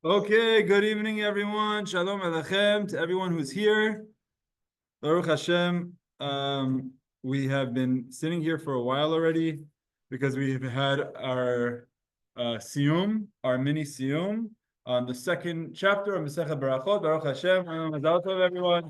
Okay, good evening, everyone. Shalom Alechem to everyone who's here. Baruch Hashem. We have been sitting here for a while already because we've had our siyum, our mini siyum, on the second chapter of Masechet Berachot. Baruch Hashem. Mazal tov, everyone.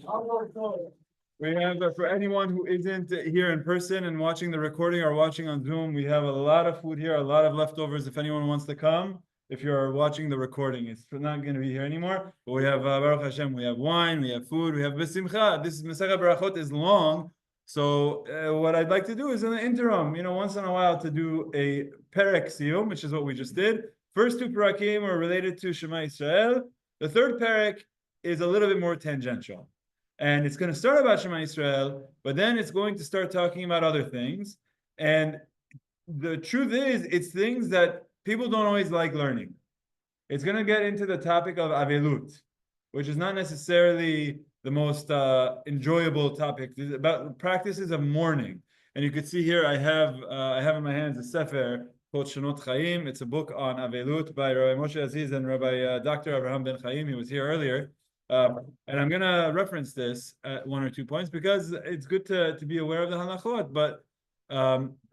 We have, for anyone who isn't here in person and watching the recording or watching on Zoom, we have a lot of food here, a lot of leftovers if anyone wants to come. If you're watching the recording, it's not going to be here anymore. But we have Baruch Hashem, we have wine, we have food, we have B'simcha. This Masechet Berachot is long, so what I'd like to do is in the interim, once in a while to do a perek siyum, which is what we just did. First two parakim are related to Shema Yisrael. The third perek is a little bit more tangential. And it's going to start about Shema Yisrael, but then it's going to start talking about other things. And the truth is, it's things that people don't always like learning. It's going to get into the topic of avelut, which is not necessarily the most enjoyable topic. It's about practices of mourning. And you can see here, I have in my hands a sefer called Shanot Chaim. It's a book on avelut by Rabbi Moshe Aziz and Rabbi Dr. Abraham Ben Chaim. He was here earlier. And I'm going to reference this at one or two points because it's good to be aware of the halachot. But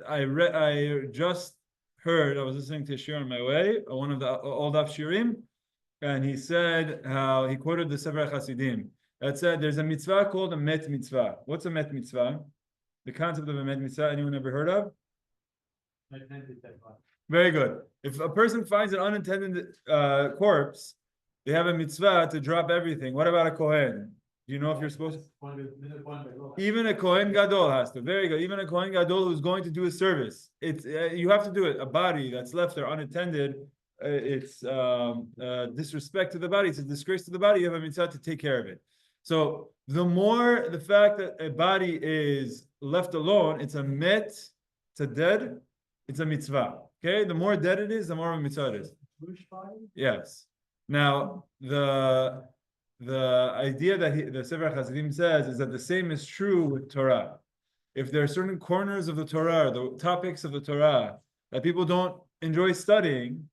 I just heard, I was listening to a shir on my way, one of the old Daf Shirim, and he said how he quoted the Sefer Chasidim that said there's a mitzvah called a met mitzvah. What's a met mitzvah? The concept of a met mitzvah, anyone ever heard of? Very good. If a person finds an unintended corpse, they have a mitzvah to drop everything. What about a Kohen? Do you know if you're supposed to? Even a Kohen Gadol has to. Very good. Even a Kohen Gadol who's going to do a service. It's you have to do it. A body that's left there unattended, it's disrespect to the body. It's a disgrace to the body. You have a mitzvah to take care of it. So the fact that a body is left alone, it's a met, it's a dead, it's a mitzvah. Okay? The more dead it is, the more of a mitzvah it is. Yes. Now, the idea that the Sefer Chasidim says is that the same is true with Torah. If there are certain corners of the Torah, the topics of the Torah that people don't enjoy studying,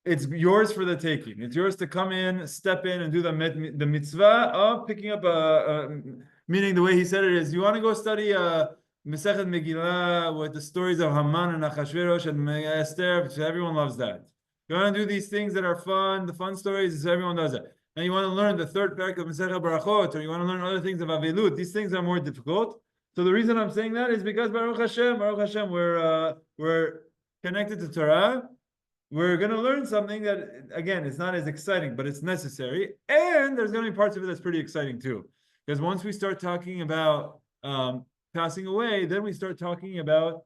it's yours for the taking. It's yours to come in, step in, and do the mitzvah of picking up meaning the way he said it is, you want to go study Masechet Megillah with the stories of Haman and Achashverosh and Esther, so everyone loves that. You want to do these things that are fun, the fun stories, so everyone does that. And you want to learn the third parak of Masechet Berachot, or you want to learn other things of Avelut. These things are more difficult. So the reason I'm saying that is because Baruch Hashem, we're connected to Torah. We're going to learn something that, again, it's not as exciting, but it's necessary. And there's going to be parts of it that's pretty exciting too. Because once we start talking about passing away, then we start talking about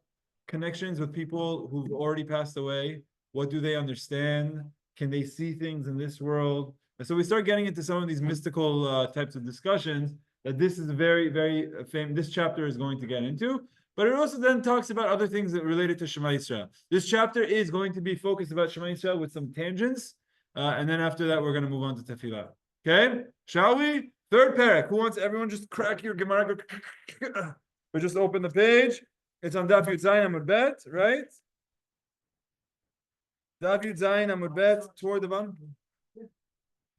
connections with people who've already passed away. What do they understand? Can they see things in this world? And so we start getting into some of these mystical types of discussions that this is a very, very famous, this chapter is going to get into. But it also then talks about other things that related to Shema Yisrael. This chapter is going to be focused about Shema Yisrael with some tangents. And then after that, we're going to move on to Tefillah. Okay? Shall we? Third parak. Who wants everyone just crack your Gemara? Or just open the page. It's on Daf Yud Zayin Amud Bet, right? Daf Yud Zayin Amud Bet toward the bottom.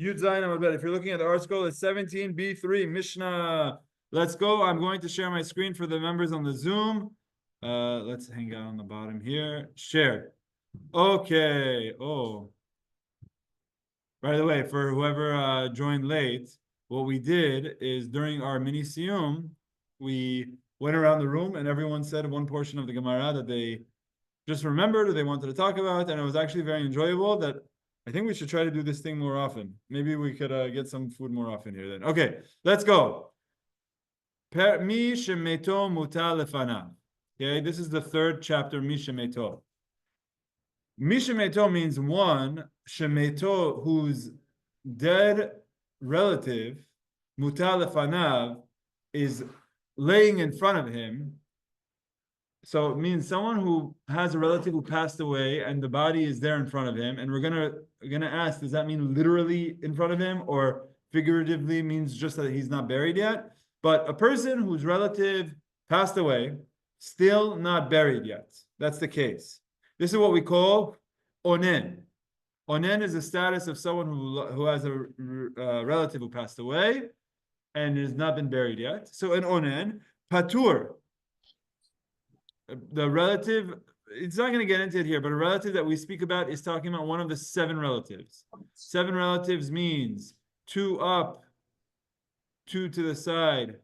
Yud Zayin Amud Bet. If you're looking at the article, it's 17B-3 Mishnah. Let's go. I'm going to share my screen for the members on the Zoom. Let's hang out on the bottom here. Share. Okay. Oh. By the way, for whoever joined late, what we did is during our mini siyum, we went around the room and everyone said one portion of the Gemara that they just remembered or they wanted to talk about, and it was actually very enjoyable. That I think we should try to do this thing more often. Maybe we could get some food more often here then. Okay, let's go. Mi shemeto muta lefanav. Okay, this is the third chapter, Mi shemeto. Mi shemeto means one, shemeto, whose dead relative, muta lefanav, is laying in front of him. So it means someone who has a relative who passed away and the body is there in front of him. And we're gonna ask, does that mean literally in front of him or figuratively means just that he's not buried yet? But a person whose relative passed away, still not buried yet. That's the case. This is what we call Onen. Onen is the status of someone who has a relative who passed away and has not been buried yet. So an Onen, Patur, the relative, it's not going to get into it here, but a relative that we speak about is talking about one of the 7 relatives. 7 relatives means 2 up, 2 to the side,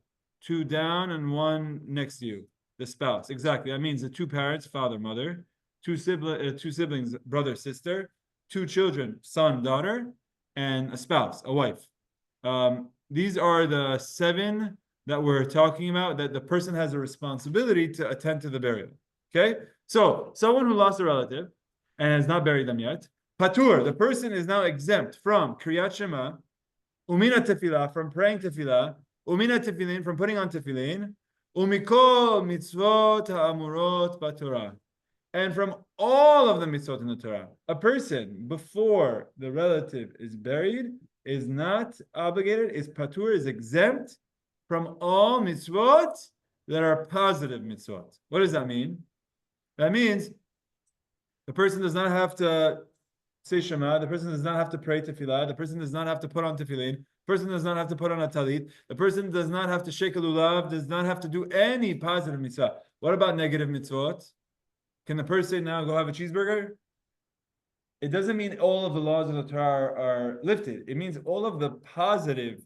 2 down, and 1 next to you, the spouse. Exactly. That means the 2 parents, father, mother, 2 siblings, brother, sister, 2 children, son, daughter, and a spouse, a wife. These are the 7 that we're talking about, that the person has a responsibility to attend to the burial. Okay? So, someone who lost a relative and has not buried them yet, Patur, the person is now exempt from Kriyat Shema, Umina Tefillah, from praying Tefillah, Umina Tefillin, from putting on Tefillin, Umikol Mitzvot Ha'amurot Batorah, and from all of the mitzvot in the Torah. A person, before the relative is buried, is not obligated, is Patur, is exempt from all mitzvot that are positive mitzvot. What does that mean? That means the person does not have to say Shema, the person does not have to pray tefillah, the person does not have to put on tefillin, the person does not have to put on a talit, the person does not have to shake a lulav, does not have to do any positive mitzvah. What about negative mitzvot? Can the person now go have a cheeseburger? It doesn't mean all of the laws of the Torah are lifted. It means all of the positive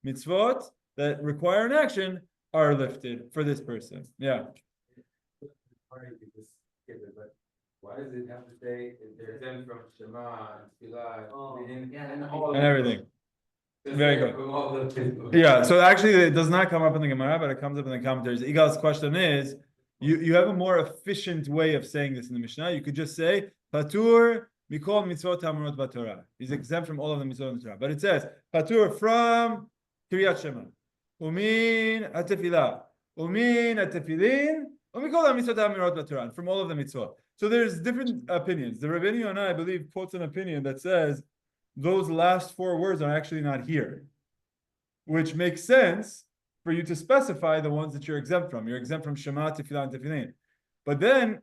mitzvot that require an action are lifted for this person. Yeah. Why does it have to say they're exempt from Shema and Tefillah and everything? Very good. Yeah, so actually it does not come up in the Gemara, but it comes up in the commentaries. Igal's question is, you have a more efficient way of saying this in the Mishnah. You could just say, Patur mikol mitzvot hamurot b'Torah. He's exempt from all of the mitzvot in the Torah. But it says, Patur from Kriyat Shema, Umin HaTefilah, Umin HaTefillin, Umikol mitzvot hamurot b'Torah, from all of the mitzvot. So there's different opinions. The Rabbeinu Yonah, I believe, quotes an opinion that says those last 4 words are actually not here, which makes sense for you to specify the ones that you're exempt from. You're exempt from Shema, Tefillah, and Tefillin. But then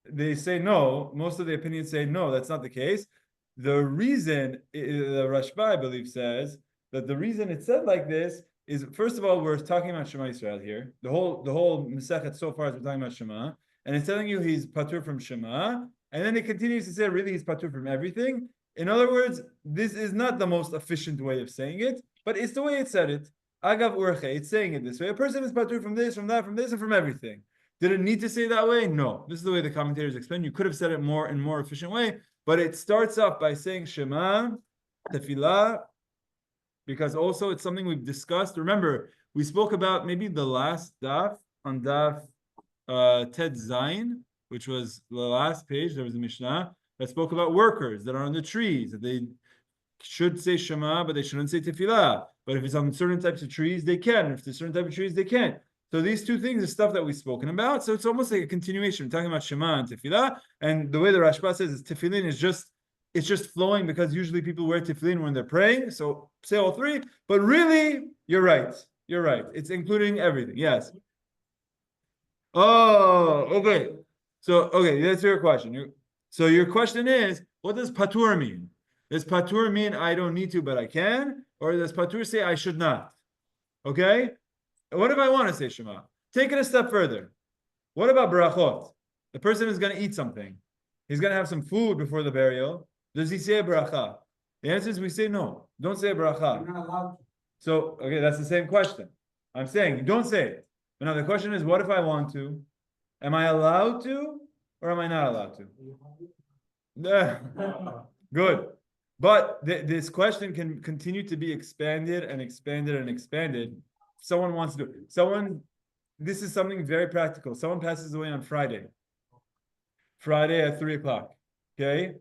they say no. Most of the opinions say no, that's not the case. The reason, the Rashba, I believe, says that the reason it's said like this is, first of all, we're talking about Shema Yisrael here. The whole Masechet so far is we're talking about Shema. And it's telling you he's patur from Shema, and then it continues to say really he's patur from everything. In other words, this is not the most efficient way of saying it, but it's the way it said it. Agav urche, it's saying it this way. A person is patur from this, from that, from this, and from everything. Did it need to say that way? No. This is the way the commentators explain. You could have said it in more efficient way, but it starts off by saying Shema, Tefillah, because also it's something we've discussed. Remember, we spoke about maybe the last daf on daf Ted Zayin, which was the last page. There was a Mishnah that spoke about workers that are on the trees, that they should say Shema, but they shouldn't say Tefillah. But if it's on certain types of trees, they can. If there's certain type of trees, they can't. So these 2 things are stuff that we've spoken about. So it's almost like a continuation. We're talking about Shema and Tefillah. And the way the Rashba says is Tefillin is just flowing, because usually people wear Tefillin when they're praying. So say all 3. But really, you're right. You're right. It's including everything. Yes. Oh, okay. So, okay, that's your question. So your question is, what does patur mean? Does patur mean I don't need to, but I can? Or does patur say I should not? Okay? What if I want to say Shema? Take it a step further. What about Berachot? The person is going to eat something. He's going to have some food before the burial. Does he say a bracha? The answer is we say no. Don't say a bracha. You're not allowed to. So, okay, that's the same question. I'm saying, don't say it. But now the question is, what if I want to? Am I allowed to, or am I not allowed to? Good. But this question can continue to be expanded and expanded and expanded. Someone wants to do it. This is something very practical. Someone passes away on Friday at 3:00. Okay?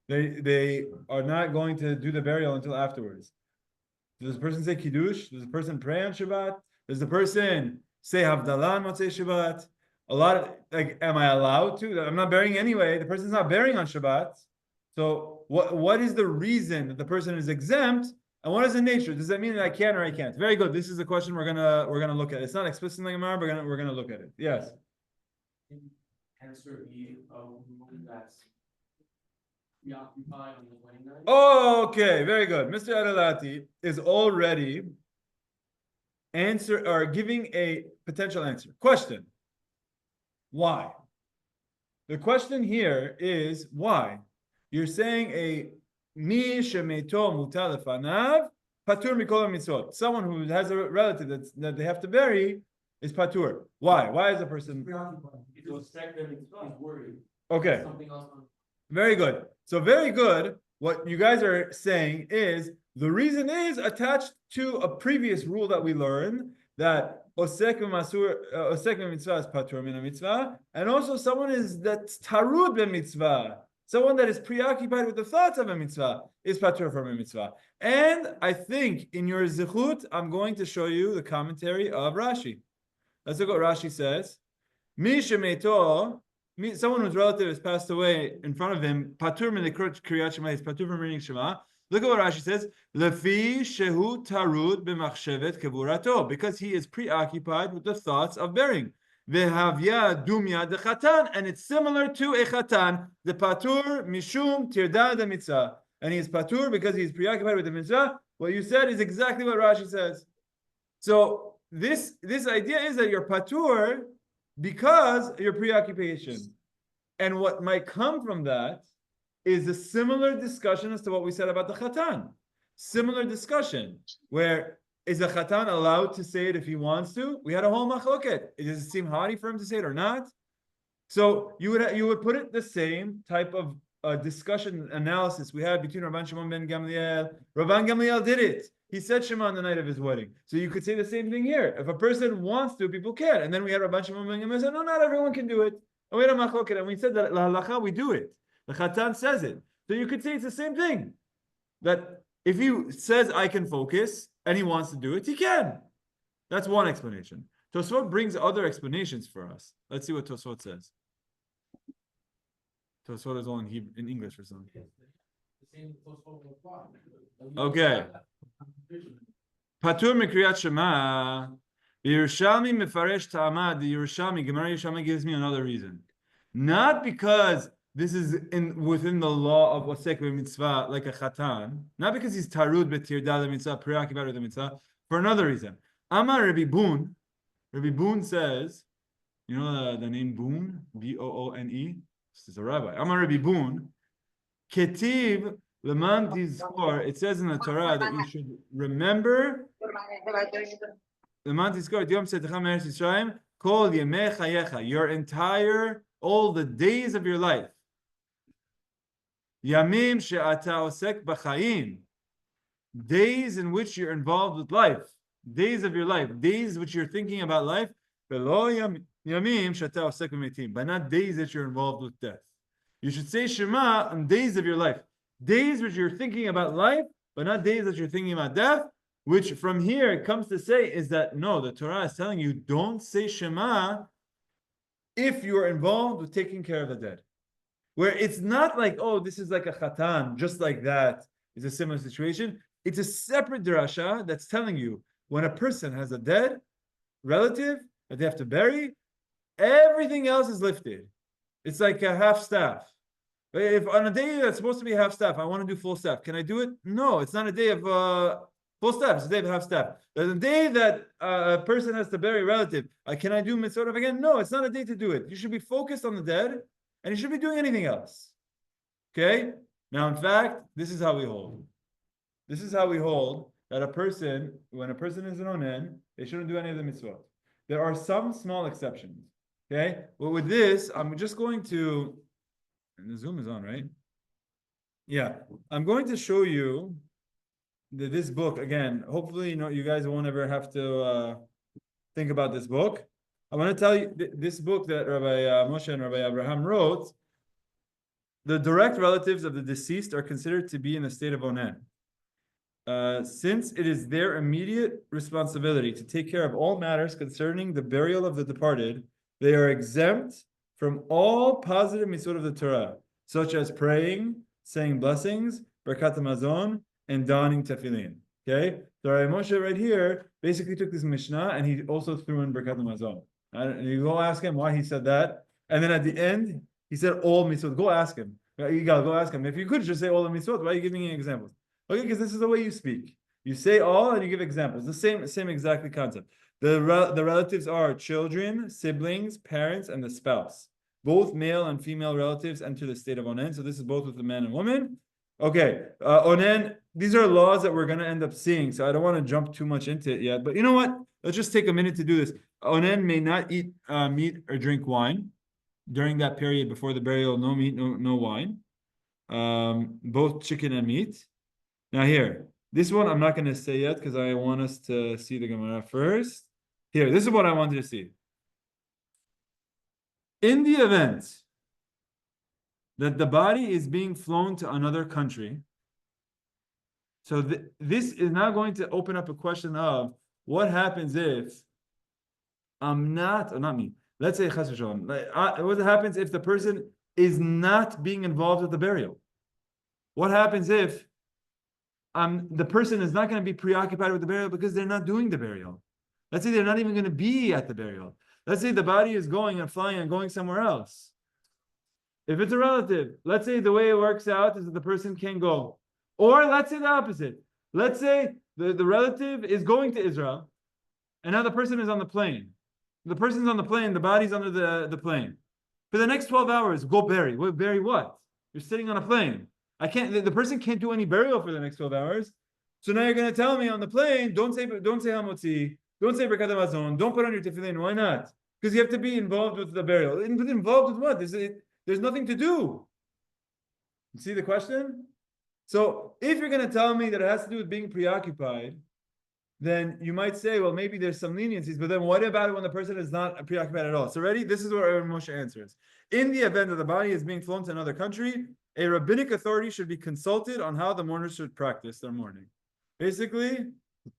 They are not going to do the burial until afterwards. Does the person say Kiddush? Does the person pray on Shabbat? Does the person say Havdalah on Motzei Shabbat? A lot of, like, am I allowed to? I'm not burying anyway. The person's not burying on Shabbat. So what is the reason that the person is exempt? And what is the nature? Does that mean that I can or I can't? Very good. This is a question we're gonna look at. It's not explicit in the Gemara, but we're gonna look at it. Yes. Answer E of that's preoccupied on the wedding night? Okay, very good. Mr. Adalati is already giving a potential answer. Question. Why? The question here is why? You're saying a mi shemeto mutar lefanav patur mikol mitzvot. Someone who has a relative that they have to bury is patur. Why? Why is a person Preoccupied. He's worried. okay? Something else on. Very good. So very good. What you guys are saying is the reason is attached to a previous rule that we learned that osek mitzvah is patur min mitzvah, and also someone that's tarud ben mitzvah, someone that is preoccupied with the thoughts of a mitzvah is patur from a mitzvah. And I think in your zichut, I'm going to show you the commentary of Rashi. Let's look what Rashi says. Mi shemeto. Someone whose relative has passed away in front of him, patur min kriyat Shema, is patur from reading Shema. Look at what Rashi says. Lefi shehu tarud b'machshevet kevurato, because he is preoccupied with the thoughts of burying. Vehavya dumya de chatan, and it's similar to a chatan. The patur mishum tirda de mitzvah, and he is patur because he is preoccupied with the mitzvah. What you said is exactly what Rashi says. So this idea is that you're patur because your preoccupation. And what might come from that is a similar discussion as to what we said about the chatan. Similar discussion, where is a chatan allowed to say it if he wants to? We had a whole machloket. Does it seem haughty for him to say it or not? So you would put it the same type of discussion analysis we had between Rabban Shimon ben Gamliel. Rabban Gamliel did it. He said Shema on the night of his wedding. So you could say the same thing here. If a person wants to, people can. And then we had Rabban Shimon ben Gamliel said, no, not everyone can do it. And we had a machloket, and we said that la halacha we do it. The Chatan says it. So you could say it's the same thing. That if he says I can focus and he wants to do it, he can. That's one explanation. Tosfot brings other explanations for us. Let's see what Tosfot says. Tosfot is all in English or something. Okay. Patur mikriyat Shema. The Yerushalmi mefaresh ta'amad. The Yerushalmi, Gemara Yerushalmi gives me another reason. Not because this is within the law of osek mitzvah like a chatan. Not because he's tarud betirda the mitzvah, preoccupied with the mitzvah. For another reason. Amar Rabbi Boon. Rabbi Boon says, you know the name Boon, Boone. This is a rabbi. Amar Rabbi Boon. Ketiv leman tizkor. It says in the Torah that you should remember. Leman tizkor yom tzedcha me'eretz Yisrael kol yemei chayecha. Your entire, all the days of your life. Yamim she'ata osek b'chaim. Days in which you're involved with life. Days of your life. Days which you're thinking about life. Yamim she'ata osek b'metim. But not days that you're involved with death. You should say Shema on days of your life. Days which you're thinking about life, but not days that you're thinking about death, which from here it comes to say is that no, the Torah is telling you don't say Shema if you are involved with taking care of the dead. Where it's not like, oh, this is like a chatan, just like that. It's a similar situation. It's a separate drasha that's telling you when a person has a dead relative that they have to bury, everything else is lifted. It's like a half staff. If on a day that's supposed to be half staff, I want to do full staff. Can I do it? No, it's not a day of full staff. It's a day of half staff. The day that a person has to bury a relative, can I do mitzvot again? No, it's not a day to do it. You should be focused on the dead, and you should be doing anything else. Okay? Now, in fact, this is how we hold. This is how we hold that a person, when a person is an Onen, they shouldn't do any of the mitzvot. There are some small exceptions. Okay? Well, with this, I'm just going to. And the Zoom is on, right? Yeah. I'm going to show you this book again. Hopefully, you guys won't ever have to think about this book. I want to tell you this book that Rabbi Moshe and Rabbi Abraham wrote. The direct relatives of the deceased are considered to be in the state of Onen. Since it is their immediate responsibility to take care of all matters concerning the burial of the departed, they are exempt from all positive mitzvot of the Torah, such as praying, saying blessings, Berachot Hamazon, and donning tefillin. Okay? So Rabbi Moshe right here basically took this Mishnah and he also threw in Berachot Hamazon. And you go ask him why he said that. And then at the end, he said all mitzvot. Go ask him. You gotta go ask him. If you could just say all the mitzvot, why are you giving me examples? Okay, because this is the way you speak. You say all and you give examples. The same exactly concept. The relatives are children, siblings, parents, and the spouse. Both male and female relatives enter the state of Onen. So this is both with the man and woman. Okay, Onen, these are laws that we're going to end up seeing. So I don't want to jump too much into it yet. But you know what? Let's just take a minute to do this. Onen may not eat meat or drink wine during that period before the burial. No meat, no wine. Both chicken and meat. Now here, this one I'm not going to say yet because I want us to see the Gemara first. Here, this is what I wanted to see. In the event that the body is being flown to another country, so this is now going to open up a question of what happens if I'm not, or not me, let's say Chas v'Shalom, what happens if the person is not being involved with the burial? What happens if the person is not going to be preoccupied with the burial because they're not doing the burial? Let's say they're not even going to be at the burial. Let's say the body is going and flying and going somewhere else. If it's a relative, let's say the way it works out is that the person can go. Or let's say the opposite. Let's say the relative is going to Israel and now the person is on the plane. The person's on the plane, the body's under the plane. For the next 12 hours, go bury. Well, bury what? You're sitting on a plane. The person can't do any burial for the next 12 hours. So now you're going to tell me on the plane, don't say Hamotzi, don't say Birkat Hamazon, don't put on your tefillin. Why not? Because you have to be involved with the burial. Involved with what? There's nothing to do. You see the question? So if you're going to tell me that it has to do with being preoccupied, then you might say, well, maybe there's some leniencies, but then what about it when the person is not preoccupied at all? So ready? This is what Moshe answers. In the event that the body is being flown to another country, a rabbinic authority should be consulted on how the mourners should practice their mourning. Basically,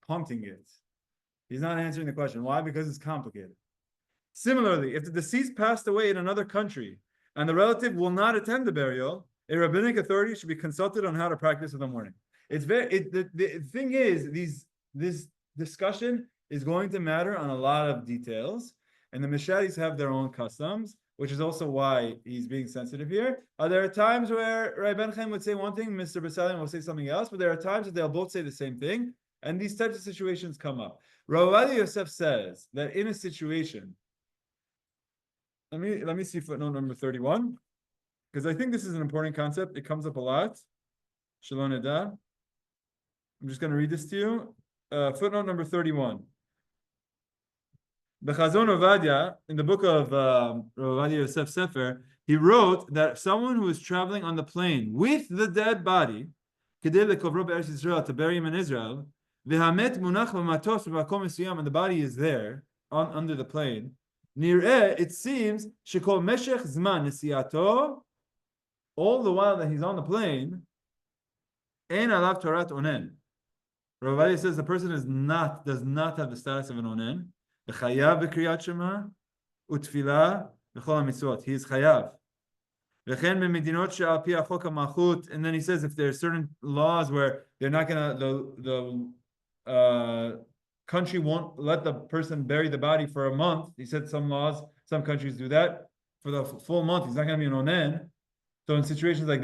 punting it. He's not answering the question. Why? Because it's complicated. Similarly, if the deceased passed away in another country and the relative will not attend the burial, a rabbinic authority should be consulted on how to practice the mourning. The thing is, this discussion is going to matter on a lot of details, and the Misharis have their own customs, which is also why he's being sensitive here. There are times where Rabbi Chaim would say one thing, Mr. Basalim will say something else, but there are times that they'll both say the same thing, and these types of situations come up. Rav Yosef says that in a situation, let me see footnote number 31, because I think this is an important concept. It comes up a lot. Shalom Eda. I'm just going to read this to you. Footnote number 31. Bechazon Ovadia, in the book of Rav Yosef Sefer, he wrote that someone who is traveling on the plane with the dead body, to bury him in Israel, and the body is there under the plane. It seems all the while that he's on the plane, Rav Ovadia says the person does not have the status of an onen. He is chayav. And then he says if there are certain laws where they're not gonna, the country won't let the person bury the body for a month. He said some countries do that for the full month. He's not gonna be an onen. So in situations like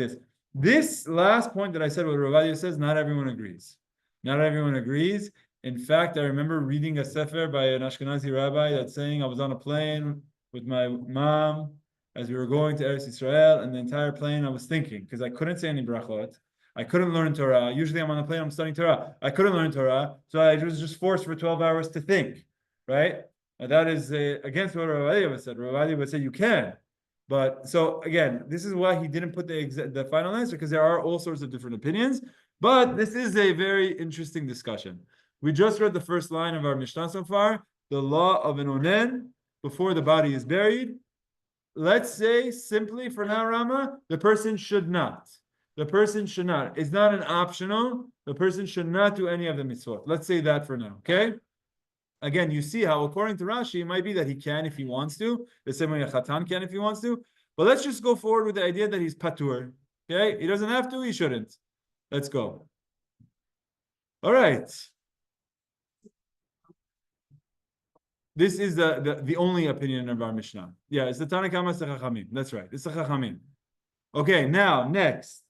this last point that I said, what Rav Ovadia says, not everyone agrees. Not everyone agrees. In fact, I remember reading a sefer by an Ashkenazi rabbi that's saying I was on a plane with my mom as we were going to Eretz Yisrael, and the entire plane I was thinking, because I couldn't say any brachot, I couldn't learn Torah. Usually I'm on the plane, I'm studying Torah. I couldn't learn Torah, so I was just forced for 12 hours to think, right? And that is against what Rav Ovadia said. Rav Ovadia would say you can. But so again, this is why he didn't put the final answer, because there are all sorts of different opinions. But this is a very interesting discussion. We just read the first line of our Mishnah so far, the law of an onen before the body is buried. Let's say simply for now, Rama, the person should not. The person should not. It's not an optional. The person should not do any of the mitzvot. Let's say that for now, okay? Again, you see how according to Rashi, it might be that he can if he wants to. The same way a chatan can if he wants to. But let's just go forward with the idea that he's patur. Okay? He doesn't have to, he shouldn't. Let's go. All right. This is the only opinion of our Mishnah. Yeah, it's the Tanakh Chachamim. That's right. It's the Chachamim. Okay, now next.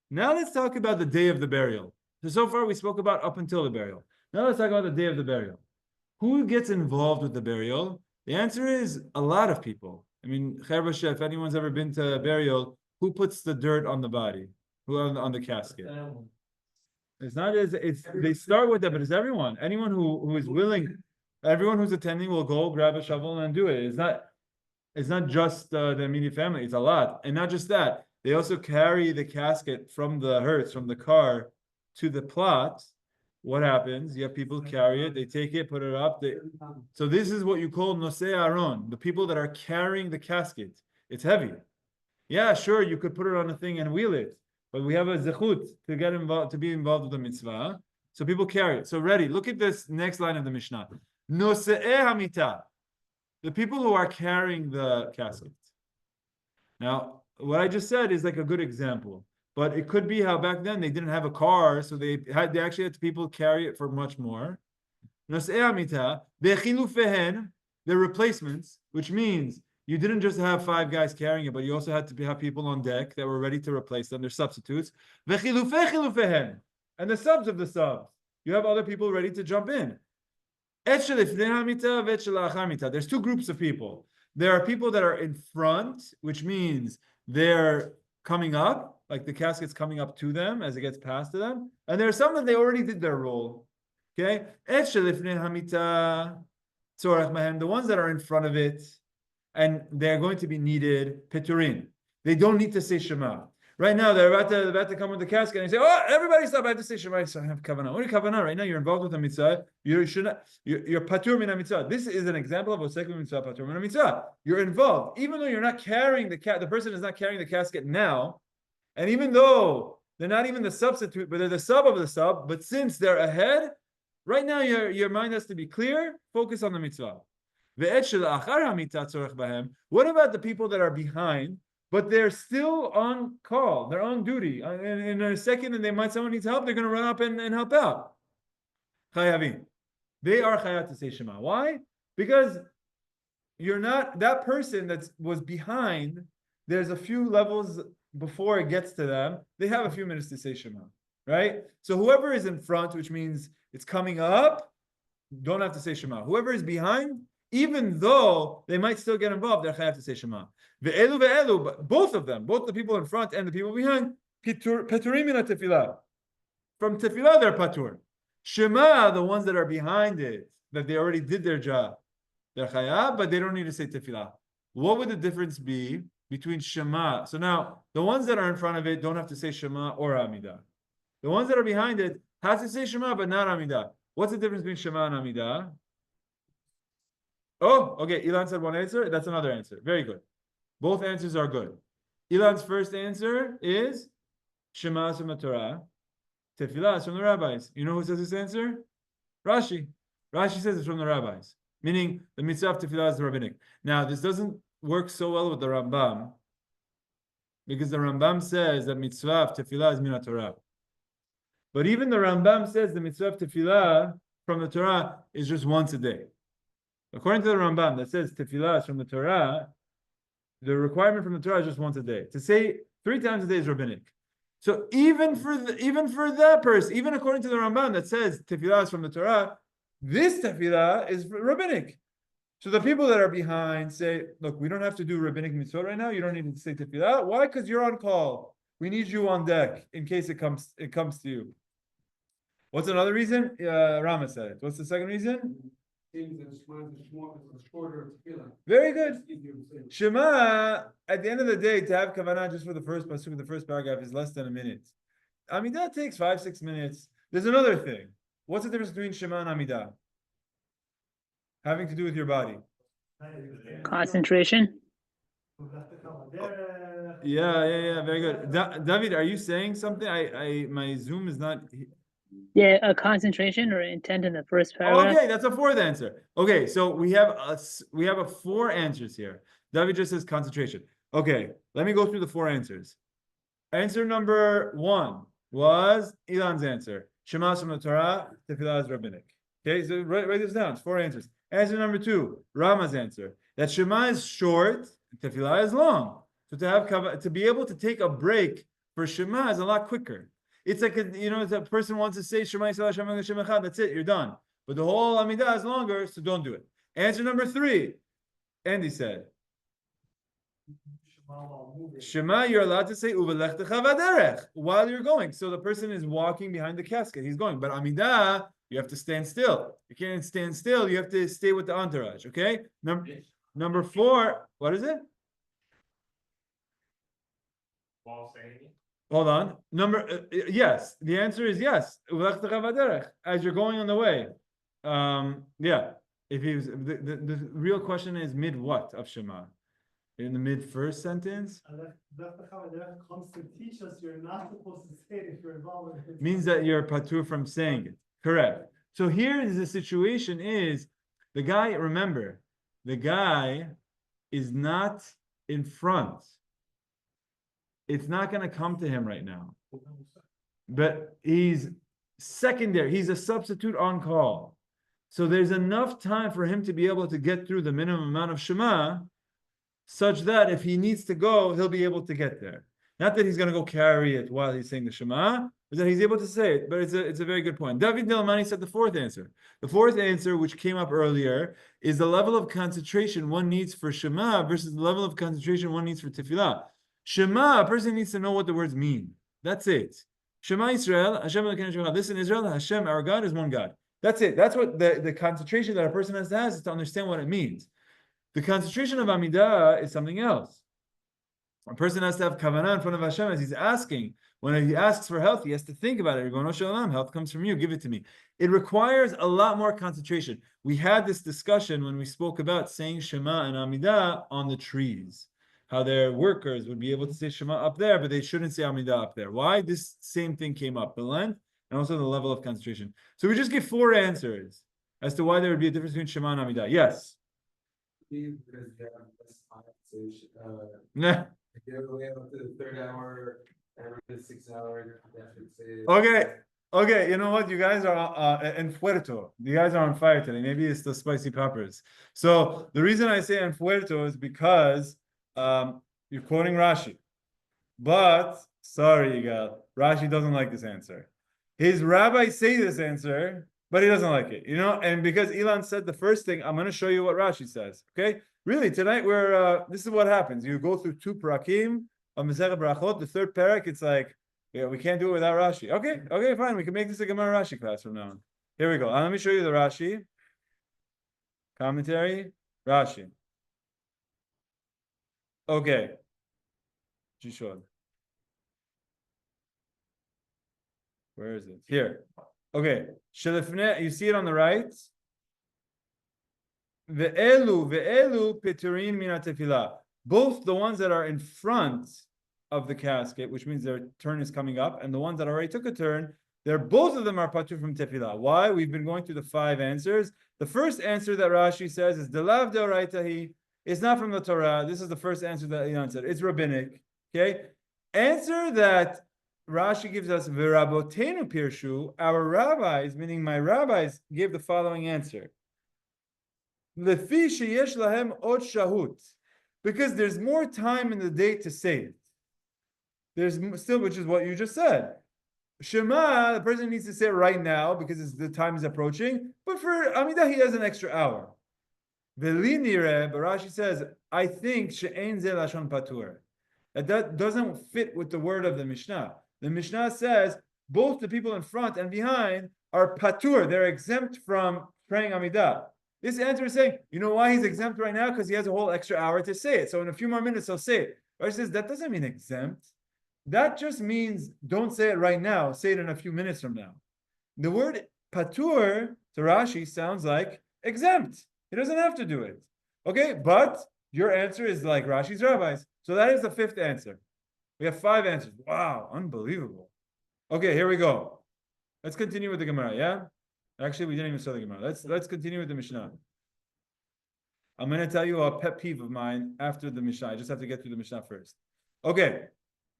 Now let's talk about the day of the burial. So far we spoke about up until the burial. Now let's talk about the day of the burial. Who gets involved with the burial? The answer is a lot of people. I mean, if anyone's ever been to a burial, who puts the dirt on the body? Who on the casket? It's not as it's they start with that, but it's everyone. Anyone who is willing, everyone who's attending will go grab a shovel and do it. It's not just the immediate family, it's a lot. And not just that, they also carry the casket from the hearse, from the car to the plot. What happens? You have people carry it, they take it, put it up. So this is what you call nosei aron, the people that are carrying the casket. It's heavy. Yeah, sure, you could put it on a thing and wheel it, but we have a zechut to get involved, to be involved with the mitzvah. So people carry it. So ready, look at this next line of the Mishnah. Nosei hamita, the people who are carrying the casket. Now, what I just said is like a good example. But it could be how back then they didn't have a car, so they actually had people carry it for much more. The replacements, which means you didn't just have 5 guys carrying it, but you also had to have people on deck that were ready to replace them. They're substitutes. And the subs of the subs. You have other people ready to jump in. There's 2 groups of people. There are people that are in front, which means they're coming up, like the casket's coming up to them as it gets passed to them. And there are some that they already did their role. Okay? The ones that are in front of it, and they're going to be needed, Peturin. They don't need to say Shema. Right now, they're about to come with the casket and say, "Oh, everybody stop! I have to say Shema." So I have kavanah. What are kavanah? Right now, you're involved with a mitzvah. You're patur min mitzvah. This is an example of osek mitzvah patur min mitzvah. You're involved, even though you're not carrying the person is not carrying the casket now, and even though they're not even the substitute, but they're the sub of the sub. But since they're ahead, right now your mind has to be clear. Focus on the mitzvah. What about the people that are behind? But they're still on call. They're on duty. In a second, and someone needs help, they're going to run up and help out. Chayavim. They are chayat to say Shema. Why? Because you're not, that person that was behind, there's a few levels before it gets to them. They have a few minutes to say Shema. Right? So whoever is in front, which means it's coming up, don't have to say Shema. Whoever is behind, even though they might still get involved, they're chayav to say Shema. But both of them, both the people in front and the people behind, peturim min tefillah. From tefillah, they're patur. Shema, the ones that are behind it, that they already did their job, they're chayav, but they don't need to say tefillah. What would the difference be between Shema? So now, the ones that are in front of it don't have to say Shema or Amidah. The ones that are behind it have to say Shema, but not Amidah. What's the difference between Shema and Amidah? Oh, okay. Ilan said one answer. That's another answer. Very good. Both answers are good. Ilan's first answer is Shema is from the Torah. Tefillah is from the rabbis. You know who says this answer? Rashi. Rashi says it's from the rabbis. Meaning the mitzvah of tefillah is the rabbinic. Now, this doesn't work so well with the Rambam, because the Rambam says that mitzvah of tefillah is min Torah. But even the Rambam says the mitzvah of tefillah from the Torah is just once a day. According to the Rambam that says tefillah is from the Torah, the requirement from the Torah is just once a day. To say 3 times a day is rabbinic. So even for that person, even according to the Rambam that says tefillah is from the Torah, this tefillah is rabbinic. So the people that are behind say, look, we don't have to do rabbinic mitzvah right now. You don't need to say tefillah. Why? Because you're on call. We need you on deck in case it comes to you. What's another reason? Rama said it. What's the second reason? Very good. Shema, at the end of the day, to have kavanah just for the first pasuk, the first paragraph, is less than a minute. Amidah takes 5-6 minutes. There's another thing. What's the difference between Shema and Amidah? Having to do with your body. Concentration. Yeah. Very good. David, are you saying something? My Zoom is not. Yeah, a concentration or intent in the first paragraph. Okay, that's a 4th answer. Okay, so we have 4 answers here. David just says concentration. Okay, let me go through the 4 answers. Answer number 1 was Ilan's answer. Shema from the Torah, tefillah is rabbinic. Okay, so write this down. It's 4 answers. Answer number 2, Rama's answer. That Shema is short, tefillah is long. So to be able to take a break for Shema is a lot quicker. It's like if a person wants to say Shema Yisrael Hashem Hashem Echad, that's it, you're done. But the whole Amidah is longer, so don't do it. Answer number 3. Andy said, Shema, you're allowed to say Uvelechtecha v'derech while you're going. So the person is walking behind the casket. He's going. But Amidah, you have to stand still. You can't stand still. You have to stay with the entourage. Okay? Number 4. What is it? Hold on. Yes. The answer is yes. Uvelechtecha v'derech as you're going on the way. Yeah. If he was the real question is mid what of Shema? In the mid first sentence? Comes to teach us you're not supposed to say it if you're involved in it. Means that you're patur from saying it. Correct. So here is the situation is the guy, remember, the guy is not in front. It's not going to come to him right now. But he's secondary. He's a substitute on call. So there's enough time for him to be able to get through the minimum amount of Shema such that if he needs to go, he'll be able to get there. Not that he's going to go carry it while he's saying the Shema, but that he's able to say it. But it's a very good point. David Dilmani said the 4th answer. The 4th answer, which came up earlier, is the level of concentration one needs for Shema versus the level of concentration one needs for Tefillah. Shema, a person needs to know what the words mean. That's it. Shema Yisrael, Hashem Elokeinu Shema. Listen, Israel, Hashem, our God, is one God. That's it. That's what the concentration that a person has to have is to understand what it means. The concentration of Amidah is something else. A person has to have kavanah in front of Hashem as he's asking. When he asks for health, he has to think about it. You're going, Shalom, health comes from you, give it to me. It requires a lot more concentration. We had this discussion when we spoke about saying Shema and Amidah on the trees. How their workers would be able to say Shema up there, but they shouldn't say Amidah up there. Why? This same thing came up, the length and also the level of concentration. So we just give 4 answers as to why there would be a difference between Shema and Amidah. Yes? Because they have less time to Nah. if you're going up to the 3rd hour, every 6 hours, that should say. Okay, you know what? You guys are en fuerto. You guys are on fire today. Maybe it's the spicy peppers. So the reason I say en fuerto is because you're quoting Rashi. But, sorry, Yigal, Rashi doesn't like this answer. His rabbis say this answer, but he doesn't like it, and because Elon said the first thing, I'm going to show you what Rashi says, okay? Really, tonight this is what happens. You go through 2 parakim of Masechet Berachot, the 3rd parak, it's like, we can't do it without Rashi. Okay, fine, we can make this a Gemara Rashi class from now on. Here we go. Let me show you the Rashi. Commentary, Rashi. Okay. Jishod. Where is it? Here. Okay. You see it on the right? Ve'elu peturin min tefillah. Both the ones that are in front of the casket, which means their turn is coming up, and the ones that already took a turn, both of them are patur from tefillah. Why? We've been going through the 5 answers. The first answer that Rashi says is delav deoraitahi. It's not from the Torah. This is the first answer that Elon said. It's rabbinic. Okay. Answer that Rashi gives us v'rabotenu pirshu. Our rabbis, meaning my rabbis, gave the following answer. Lefi sheyesh lahem od shahut, because there's more time in the day to say it. There's still, which is what you just said. Shema, the person needs to say it right now because the time is approaching. But for Amidah, he has an extra hour. Velinire, but Rashi says, I think she'ein ze lashon patur. That doesn't fit with the word of the Mishnah. The Mishnah says both the people in front and behind are patur. They're exempt from praying Amidah. This answer is saying, you know why he's exempt right now? Because he has a whole extra hour to say it. So in a few more minutes, he'll say it. Rashi says, that doesn't mean exempt. That just means don't say it right now. Say it in a few minutes from now. The word patur to Rashi sounds like exempt. He doesn't have to do it. Okay, but your answer is like Rashi's rabbis. So that is the 5th answer. We have 5 answers. Wow, unbelievable. Okay, here we go. Let's continue with the Gemara, yeah? Actually, we didn't even start the Gemara. Let's continue with the Mishnah. I'm going to tell you a pet peeve of mine after the Mishnah. I just have to get through the Mishnah first. Okay,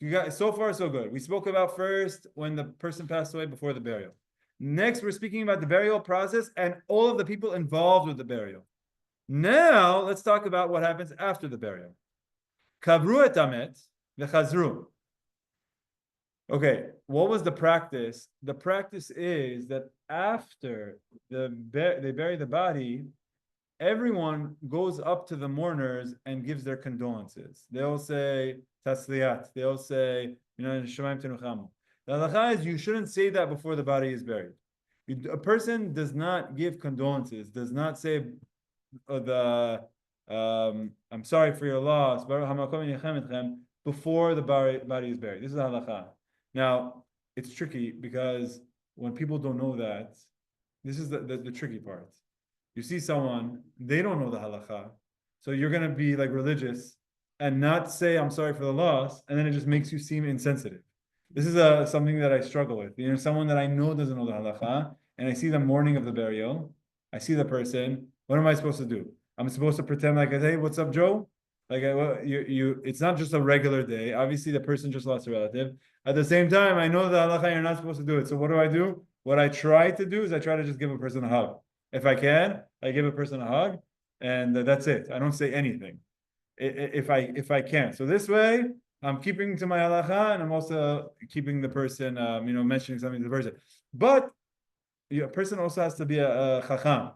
you guys, so far so good. We spoke about first when the person passed away before the burial. Next, we're speaking about the burial process and all of the people involved with the burial. Now, let's talk about what happens after the burial. Kavru et hamet v'chazru. Okay, what was the practice? The practice is that after they bury the body, everyone goes up to the mourners and gives their condolences. They all say tasliyat. They all say, Shemaim Tenuchamu. The halacha is you shouldn't say that before the body is buried. A person does not give condolences, does not say I'm sorry for your loss before the body is buried. This is the halacha. Now, it's tricky because when people don't know that, this is the tricky part. You see someone, they don't know the halacha, so you're going to be like religious and not say I'm sorry for the loss, and then it just makes you seem insensitive. This is something that I struggle with. Someone that I know doesn't know the halacha, and I see the morning of the burial, I see the person, what am I supposed to do? I'm supposed to pretend like, hey, what's up, Joe? Like, it's not just a regular day. Obviously, the person just lost a relative. At the same time, I know the halacha, you're not supposed to do it. So what do? What I try to do is I try to just give a person a hug. If I can, I give a person a hug, and that's it. I don't say anything. If I can. So this way, I'm keeping to my halacha, and I'm also keeping the person, mentioning something to the person. But a person also has to be a chacham.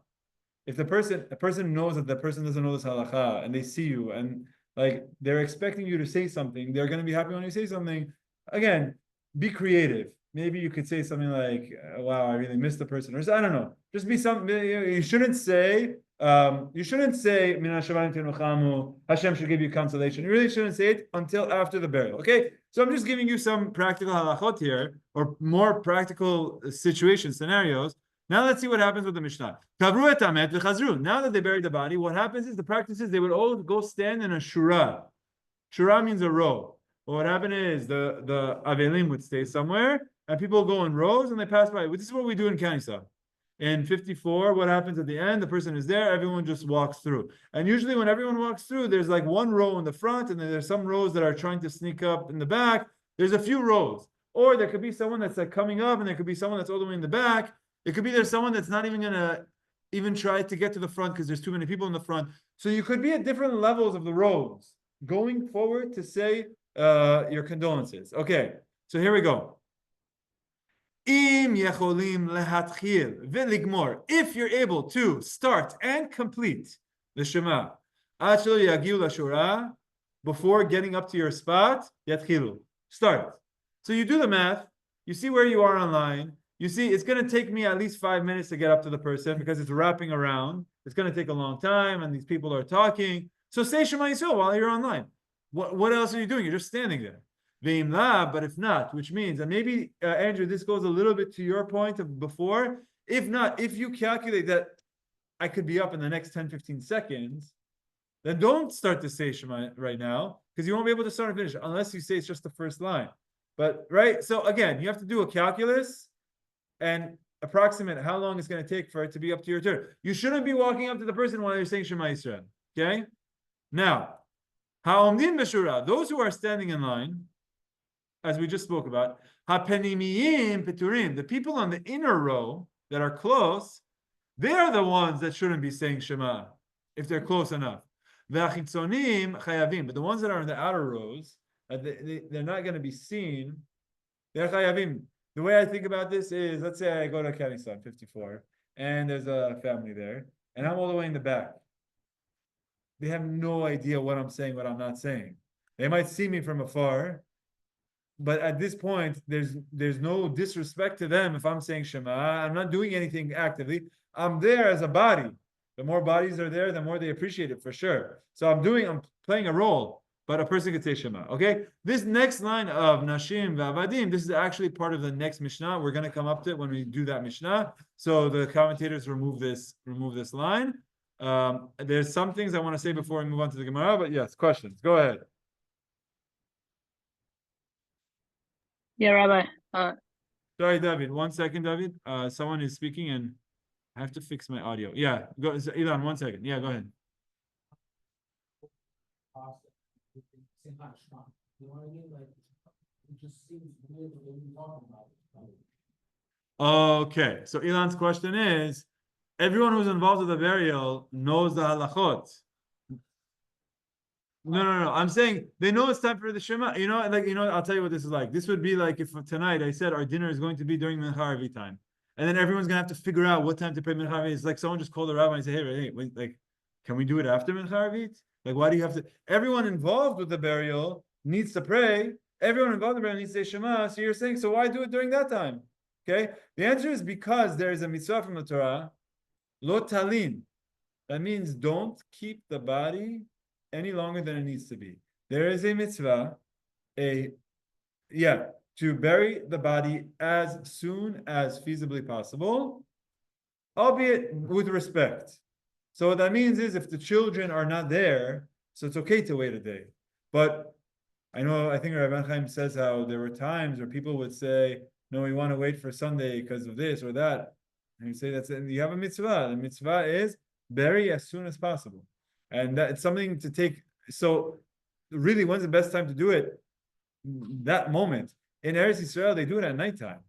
If a person knows that the person doesn't know this halacha, and they see you, and like they're expecting you to say something, they're going to be happy when you say something. Again, be creative. Maybe you could say something like, "Wow, I really missed the person," or I don't know. Just be something. You shouldn't say. Mina shamayim tenuchamu. Hashem should give you consolation. You really shouldn't say it until after the burial. Okay. So I'm just giving you some practical halachot here, or more practical situation scenarios. Now let's see what happens with the Mishnah. Kavru et hamet v'chazru. Now that they buried the body, what happens is the practice is they would all go stand in a shura. Shura means a row. Well, what happened is the avelim would stay somewhere, and people go in rows and they pass by. This is what we do in Kanisa. In 54, what happens at the end? The person is there, everyone just walks through. And usually when everyone walks through, there's like one row in the front, and then there's some rows that are trying to sneak up in the back. There's a few rows. Or there could be someone that's like coming up, and there could be someone that's all the way in the back. It could be there's someone that's not even going to even try to get to the front because there's too many people in the front. So you could be at different levels of the rows going forward to say your condolences. Okay, so here we go. Im yecholim lehatchil veligmor. If you're able to start and complete the Shema, ad shelo yagiu lashura, before getting up to your spot, yatchilu. Start. So you do the math. You see where you are online. You see, it's going to take me at least 5 minutes to get up to the person because it's wrapping around. It's going to take a long time, and these people are talking. So say Shema Yisrael while you're online. What else are you doing? You're just standing there. But if not, which means, and maybe, Andrew, this goes a little bit to your point of before. If not, if you calculate that I could be up in the next 10, 15 seconds, then don't start to say Shema right now because you won't be able to start and finish unless you say it's just the first line. But, right? So, again, you have to do a calculus and approximate how long it's going to take for it to be up to your turn. You shouldn't be walking up to the person while you're saying Shema Yisrael. Okay? Now, ha'omdim b'shura, those who are standing in line, as we just spoke about, ha'penimiyim peturim, the people on the inner row that are close, they are the ones that shouldn't be saying Shema if they're close enough. V'achitzonim chayavim, but the ones that are in the outer rows, they're not going to be seen. They're chayavim. The way I think about this is, let's say I go to Kanistan 54, and there's a family there, and I'm all the way in the back. They have no idea what I'm saying, what I'm not saying. They might see me from afar, but at this point, there's no disrespect to them if I'm saying Shema. I'm not doing anything actively. I'm there as a body. The more bodies are there, the more they appreciate it for sure. So I'm playing a role. But a person could say Shema. Okay? This next line of Nashim V'Avadim, this is actually part of the next Mishnah. We're going to come up to it when we do that Mishnah. So the commentators remove this line. There's some things I want to say before we move on to the Gemara, but yes, questions. Go ahead. Yeah, Rabbi. Sorry, David. 1 second, David. Someone is speaking and I have to fix my audio. Yeah, go, Ilan, 1 second. Yeah, go ahead. Same kind of Shema. You know what I mean? Like, it just seems weird the way you're talking about it. Okay, so Ilan's question is, everyone who's involved with the burial knows the halachot. No. I'm saying they know it's time for the Shema. I'll tell you what this is like. This would be like if tonight I said our dinner is going to be during Mincha Arvi time. And then everyone's gonna have to figure out what time to pray Mincha Arvi. It's like someone just called the rabbi and say, hey, wait, like, can we do it after Mincha Arvi? Like, why do you have to? Everyone involved with the burial needs to pray. Everyone involved in the burial needs to say Shema. So you're saying, so why do it during that time? Okay. The answer is because there is a mitzvah from the Torah, lo talin. That means don't keep the body any longer than it needs to be. There is a mitzvah, to bury the body as soon as feasibly possible, albeit with respect. So what that means is if the children are not there, so it's okay to wait a day. But I think Rabbi Chaim says how there were times where people would say, no, we want to wait for Sunday because of this or that. And you say you have a mitzvah. The mitzvah is bury as soon as possible. And that it's something to take. So really, when's the best time to do it? That moment. In Eretz Yisrael, they do it at nighttime.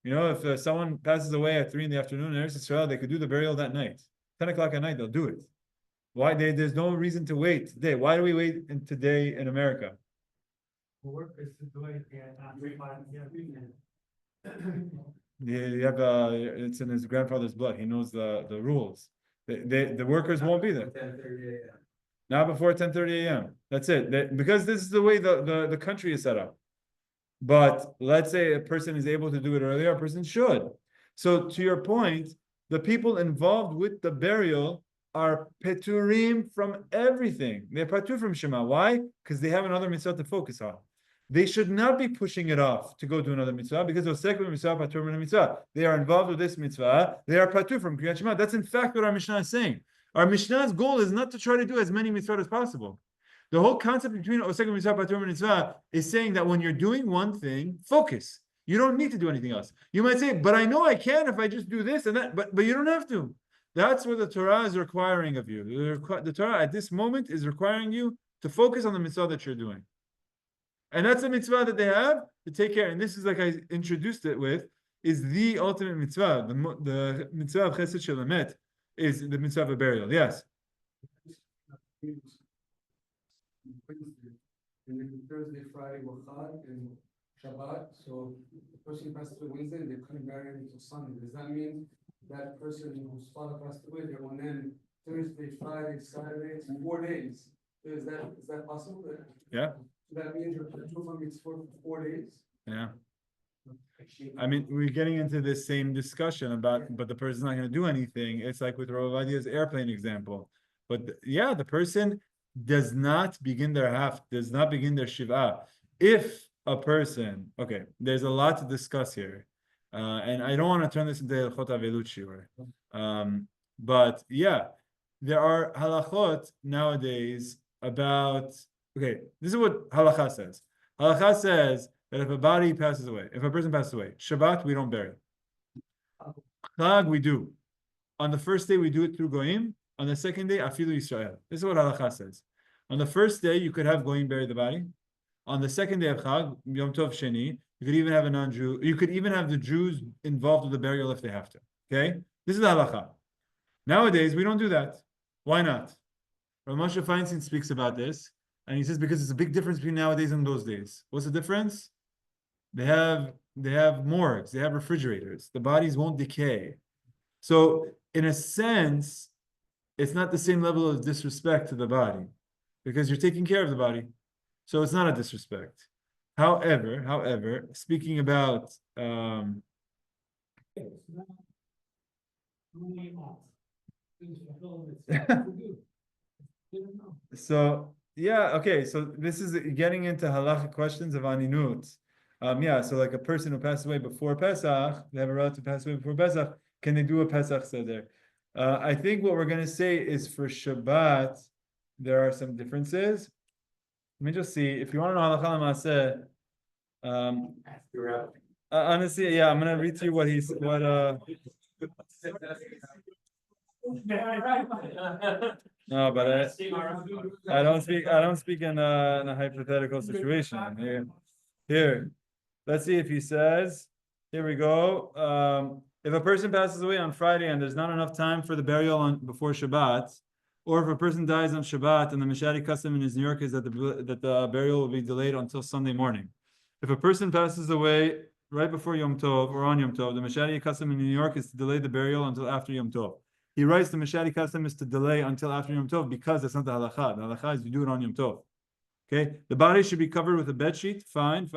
If someone passes away at 3 PM in Eretz Yisrael, they could do the burial that night. 10 o'clock at night, they'll do it. Why? There's no reason to wait today. Why do we wait today in America? Workers to do it after 5 Yeah, it's in his grandfather's blood. He knows the rules. The workers won't be there. 10:30 a.m. Not before 10:30 a.m. That's it. Because this is the way the country is set up. But let's say a person is able to do it earlier, a person should. So to your point, the people involved with the burial are peturim from everything. They're patur from Shema. Why? Because they have another mitzvah to focus on. They should not be pushing it off to go do another mitzvah because they are involved with this mitzvah. They are patur from Kriyat Shema. That's in fact what our Mishnah is saying. Our Mishnah's goal is not to try to do as many mitzvot as possible. The whole concept between osek mitzvah, patur, and mitzvah is saying that when you're doing one thing, focus. You don't need to do anything else. You might say, but I know I can if I just do this and that, but you don't have to. That's what the Torah is requiring of you. The Torah at this moment is requiring you to focus on the mitzvah that you're doing. And that's the mitzvah that they have to take care. And this is like I introduced it with, is the ultimate mitzvah. The mitzvah of chesed shel emet is the mitzvah of burial. Yes? And then Thursday, Friday were Chag and Shabbat. So the person passed away Wednesday, they couldn't bury him until Sunday. Does that mean that person whose father passed away, they're Onen Thursday, Friday, Saturday, 4 days? Is that possible? Yeah. So that means you're from for 4 days? Yeah. I mean, we're getting into this same discussion about, but the person's not going to do anything. It's like with Rav Avadia's airplane example. But the person does not begin their shiva. If a person, okay, there's a lot to discuss here, and I don't want to turn this into Halachot Avelut shiur. But there are halachot nowadays about. Okay, this is what halacha says. Halacha says that if a person passes away, Shabbat we don't bury. Chag we do. On the first day we do it through goyim. On the second day, afilu Yisrael. This is what halacha says. On the first day, you could have goyim bury the body. On the second day of Chag, Yom Tov Sheni, you could even have a non-Jew. You could even have the Jews involved with the burial if they have to. Okay, this is the halacha. Nowadays, we don't do that. Why not? Rav Moshe Feinstein speaks about this, and he says because it's a big difference between nowadays and those days. What's the difference? They have morgues, they have refrigerators. The bodies won't decay. So, in a sense, it's not the same level of disrespect to the body because you're taking care of the body. So it's not a disrespect. However, speaking about so this is getting into halachic questions of aninut. So like a person who passed away before Pesach, they have a relative pass away before Pesach, can they do a Pesach seder? I think what we're going to say is for Shabbat, there are some differences. Let me just see. If you want to know halacha l'maaseh, honestly, I'm going to read to you what he's No, but I don't speak in a hypothetical situation. Here, let's see if he says. Here we go. If a person passes away on Friday and there's not enough time for the burial before Shabbat, Or if a person dies on Shabbat and the Mashadi custom in his New York is that the burial will be delayed until Sunday morning. If a person passes away right before Yom Tov or on Yom Tov, the Mashadi custom in New York is to delay the burial until after Yom Tov. He writes the Mashadi custom is to delay until after Yom Tov because that's not the halakha. The halakha is you do it on Yom Tov. Okay, the body should be covered with a bed sheet. Fine.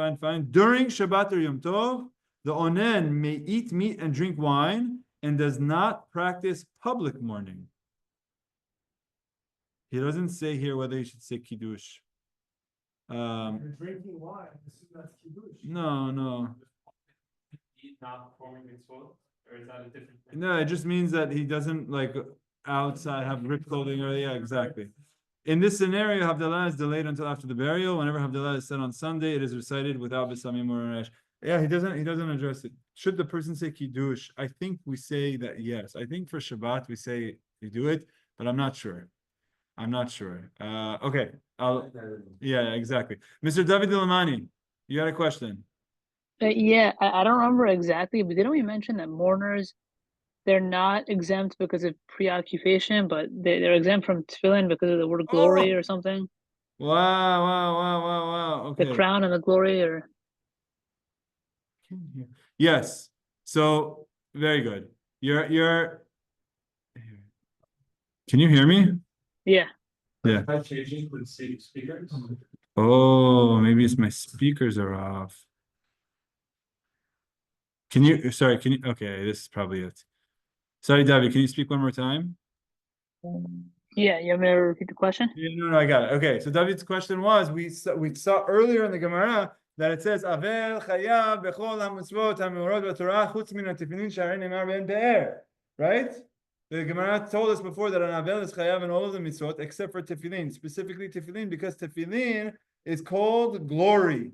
During Shabbat or Yom Tov, the Onen may eat meat and drink wine and does not practice public mourning. He doesn't say here whether he should say kiddush. You're drinking wine, assume that's kiddush. No. Not performing mitzvot, or is that a different thing? No, it just means that he doesn't like outside have ripped clothing or yeah, exactly. In this scenario, Havdalah is delayed until after the burial. Whenever Havdalah is said on Sunday, it is recited without Besamim or Resh. Yeah, he doesn't address it. Should the person say kiddush? I think we say that yes. I think for Shabbat we say you do it, but I'm not sure. Okay. Yeah, exactly. Mr. David Dilamani, you had a question. Yeah, I don't remember exactly, but didn't we mention that mourners, they're not exempt because of preoccupation, but they're exempt from tefillin because of the word glory or something? Wow. Okay. The crown and the glory, or yes. So very good. You're. Can you hear me? yeah. Yeah. Am I changing for the speakers? Oh, maybe it's my speakers are off. Sorry, okay, this is probably it. Sorry, David, can you speak one more time? Yeah, you want me to repeat the question? Yeah, no, I got it. Okay, so David's question was, we saw earlier in the Gemara that it says, Avel chayav bechol ha-mitzvot ha-meorot b'Torah chutz min ha-tefillin she'arei ne'emar ben be'er. Right? The Gemara told us before that an Avel is chayav in all of the mitzvot except for tefillin, specifically tefillin, because tefillin is called glory.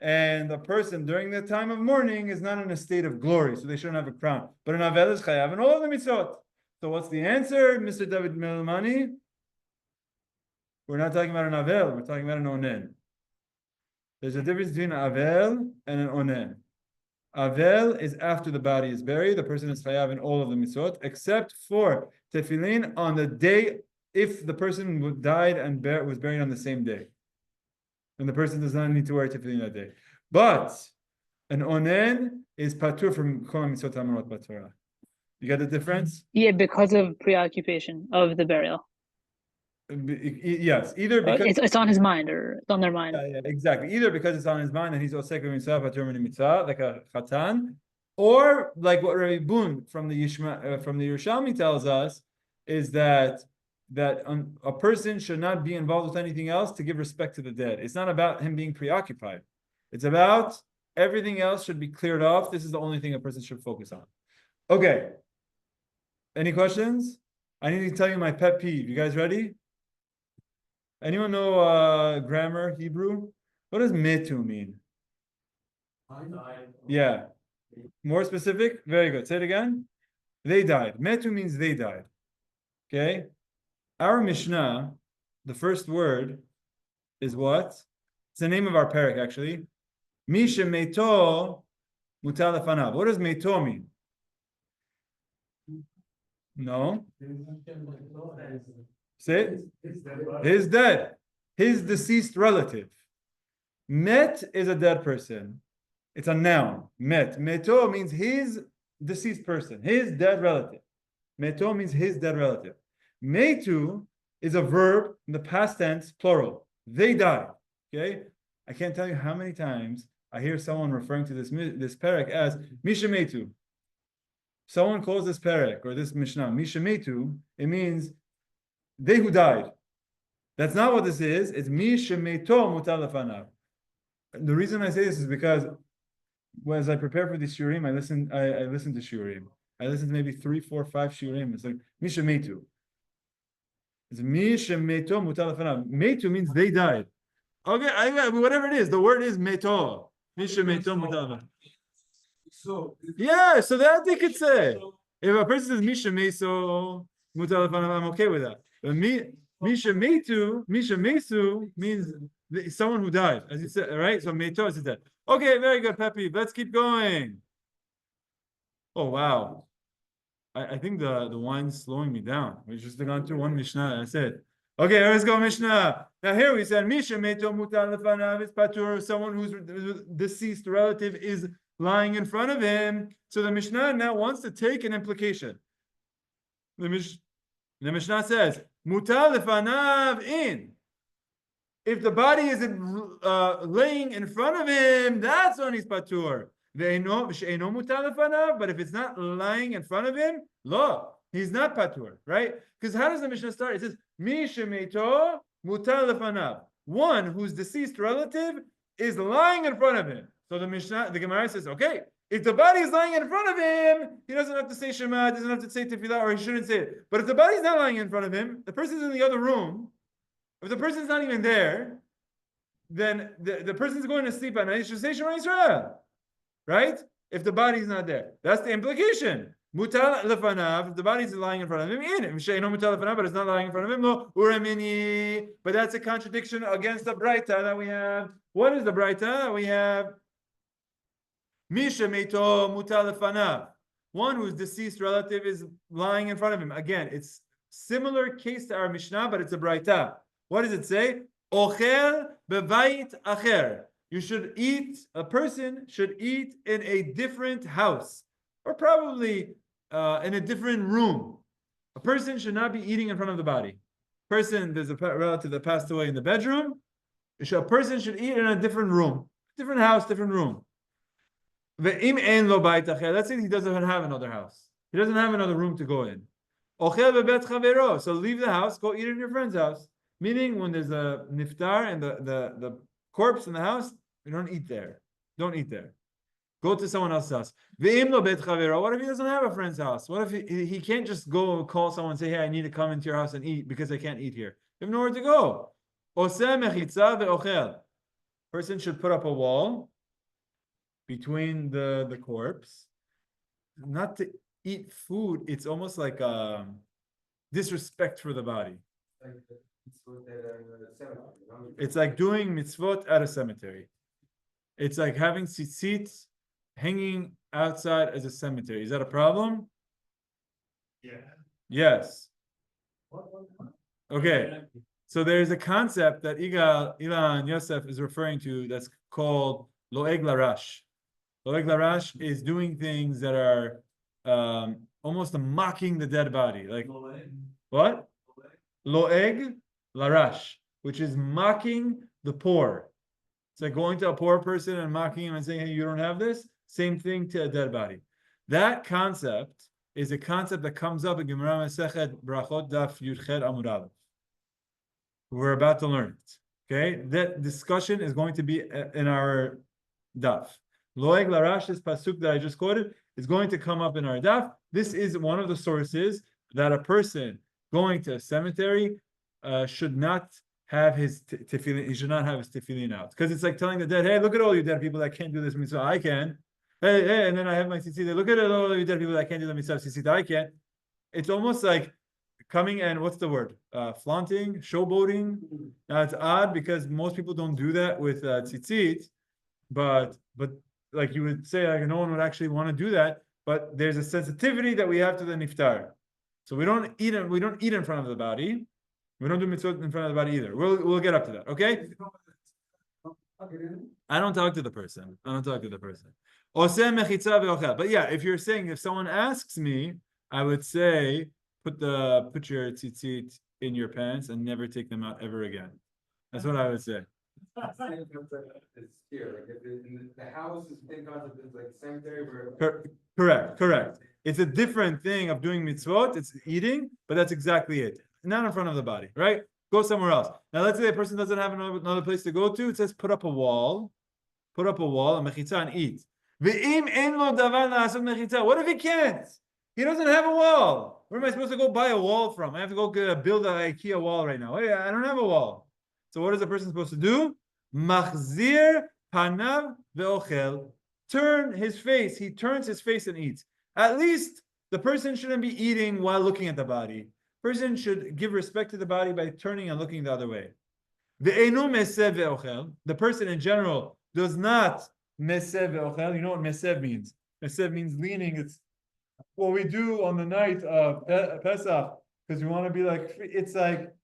And a person during the time of mourning is not in a state of glory, so they shouldn't have a crown. But an Avel is chayav in all of the mitzvot. So what's the answer, Mr. David Melmani? We're not talking about an Avel, we're talking about an Onen. There's a difference between an Avel and an Onen. Avel is after the body is buried. The person is chayav in all of the mitzvot, except for tefillin on the day, if the person died and was buried on the same day. And the person does not need to wear tefillin that day. But an Onen is patur from kol mitzvot hamarot b'Torah. You got the difference? Yeah, because of preoccupation of the burial. Yes, either because it's on his mind, or it's on their mind. yeah, exactly. Either because it's on his mind and he's osek mitzvah patur min mitzvah, like a chatan, or like what Rabbi Bun from the Yerushalmi tells us is that a person should not be involved with anything else to give respect to the dead. It's not about him being preoccupied. It's about everything else should be cleared off. This is the only thing a person should focus on. Okay. Any questions? I need to tell you my pet peeve. You guys ready? Anyone know grammar, Hebrew? What does metu mean? Yeah. More specific? Very good. Say it again. They died. Metu means they died. Okay? Our Mishnah, the first word is what? It's the name of our parak, actually. Misha meto mutar lefanav. What does meto mean? No. Say it. His dead. His deceased relative. Met is a dead person. It's a noun. Met. Meto means his deceased person. His dead relative. Meto means his dead relative. Metu is a verb in the past tense, plural. They died. Okay? I can't tell you how many times I hear someone referring to this parak as Misha Metu. Someone calls this parak or this Mishnah Misha Metu, it means they who died. That's not what this is. It's Misha Meto mutar lefanav. The reason I say this is because as I prepare for these shiurim, I listen to shiurim. I listen to maybe 3, 4, 5 shiurim. It's like Misha Metu. It's Misha Meto mutar lefanav. Metu means they died. Okay, whatever it is, the word is Meto. Misha Meto mutar lefanav. So that they could say. If a person says Misha Meso mutar lefanav, I'm okay with that. But Misha Mesu means someone who died, as you said, right? So Meto is dead. Okay, very good, Pepe. Let's keep going. Oh wow. I think the wine's slowing me down. We just gone through one Mishnah. That's it. Okay, let's go Mishnah. Now here we said Misha meto mutar lefanav is patur. Someone whose deceased relative is lying in front of him. So the Mishnah now wants to take an implication. The Mishnah says mutar lefanav in. If the body is laying in front of him, that's when he's patur. But if it's not lying in front of him, lo, he's not patur, right? Because how does the Mishnah start? It says, Mi shemeto mutar lefanav. One whose deceased relative is lying in front of him. So the Gemara says, okay, if the body is lying in front of him, he doesn't have to say Shema, doesn't have to say Tefillah, or he shouldn't say it. But if the body's not lying in front of him, the person's in the other room, if the person's not even there, then the person's going to sleep at night, he should say Shema Yisrael. Right? If the body's not there. That's the implication. Mutar lefanav, if the body's lying in front of him, in. But it's not lying in front of him, no. Uramini. But that's a contradiction against the Braita that we have. What is the Braita? We have Misha meito mutar lefanav. One whose deceased relative is lying in front of him. Again, it's similar case to our Mishnah, but it's a Braita. What does it say? Ochel bevayit acher. You should eat, a person should eat in a different house, or probably in a different room. A person should not be eating in front of the body. There's a relative that passed away in the bedroom. A person should eat in a different room, different house, different room. Let's say he doesn't have another house. He doesn't have another room to go in. So leave the house, go eat in your friend's house. Meaning when there's a niftar and the corpse in the house, you don't eat there. Don't eat there. Go to someone else's house. What if he doesn't have a friend's house? What if he can't just go call someone and say, hey, I need to come into your house and eat because I can't eat here? You have nowhere to go. Person should put up a wall between the corpse. Not to eat food, it's almost like disrespect for the body. It's like doing mitzvot at a cemetery. It's like having tzitzit hanging outside as a cemetery. Is that a problem? Yeah. Yes. Okay. So there's a concept that Ilan Yosef is referring to that's called loeg larash. Loeg larash is doing things that are almost mocking the dead body. Like what? Loeg larash, which is mocking the poor. It's like going to a poor person and mocking him and saying, hey, you don't have this? Same thing to a dead body. That concept is a concept that comes up in Gemara Masechet Berachot Daf Yudchet Amud Aleph. We're about to learn it. Okay? That discussion is going to be in our daf. Loeg larash, this pasuk that I just quoted, is going to come up in our daf. This is one of the sources that a person going to a cemetery should not have his tefillin. He should not have his tefillin out, because it's like telling the dead, "Hey, look at all you dead people that can't do this mitzvah. I can. Hey, and then I have my tzitzit. Look at all you dead people that can't do the mitzvah tzitzit. I can." It's almost like coming and what's the word? Flaunting, showboating. Now it's odd because most people don't do that with tzitzit, but like you would say, like no one would actually want to do that. But there's a sensitivity that we have to the niftar, so we don't eat in front of the body. We don't do mitzvot in front of the body either. We'll get up to that, okay? I don't talk to the person. But yeah, if you're saying, if someone asks me, I would say put your tzitzit in your pants and never take them out ever again. That's what I would say. It's here, like the house is the same concept as like cemetery where. Correct. It's a different thing of doing mitzvot. It's eating, but that's exactly it. Not in front of the body, right? Go somewhere else. Now, let's say a person doesn't have another place to go to. It says put up a wall, a mechitza, and eat. What if he can't? He doesn't have a wall. Where am I supposed to go buy a wall from? I have to go build an IKEA wall right now. Hey, I don't have a wall. So what is the person supposed to do? Machzir panav ve'ochel. Turn his face. He turns his face and eats. At least the person shouldn't be eating while looking at the body. Person should give respect to the body by turning and looking the other way. The person in general does not mesev ve'ochel. You know what mesev means? Mesev means leaning. what we do on the night of Pesach, because we want to be like, it's like,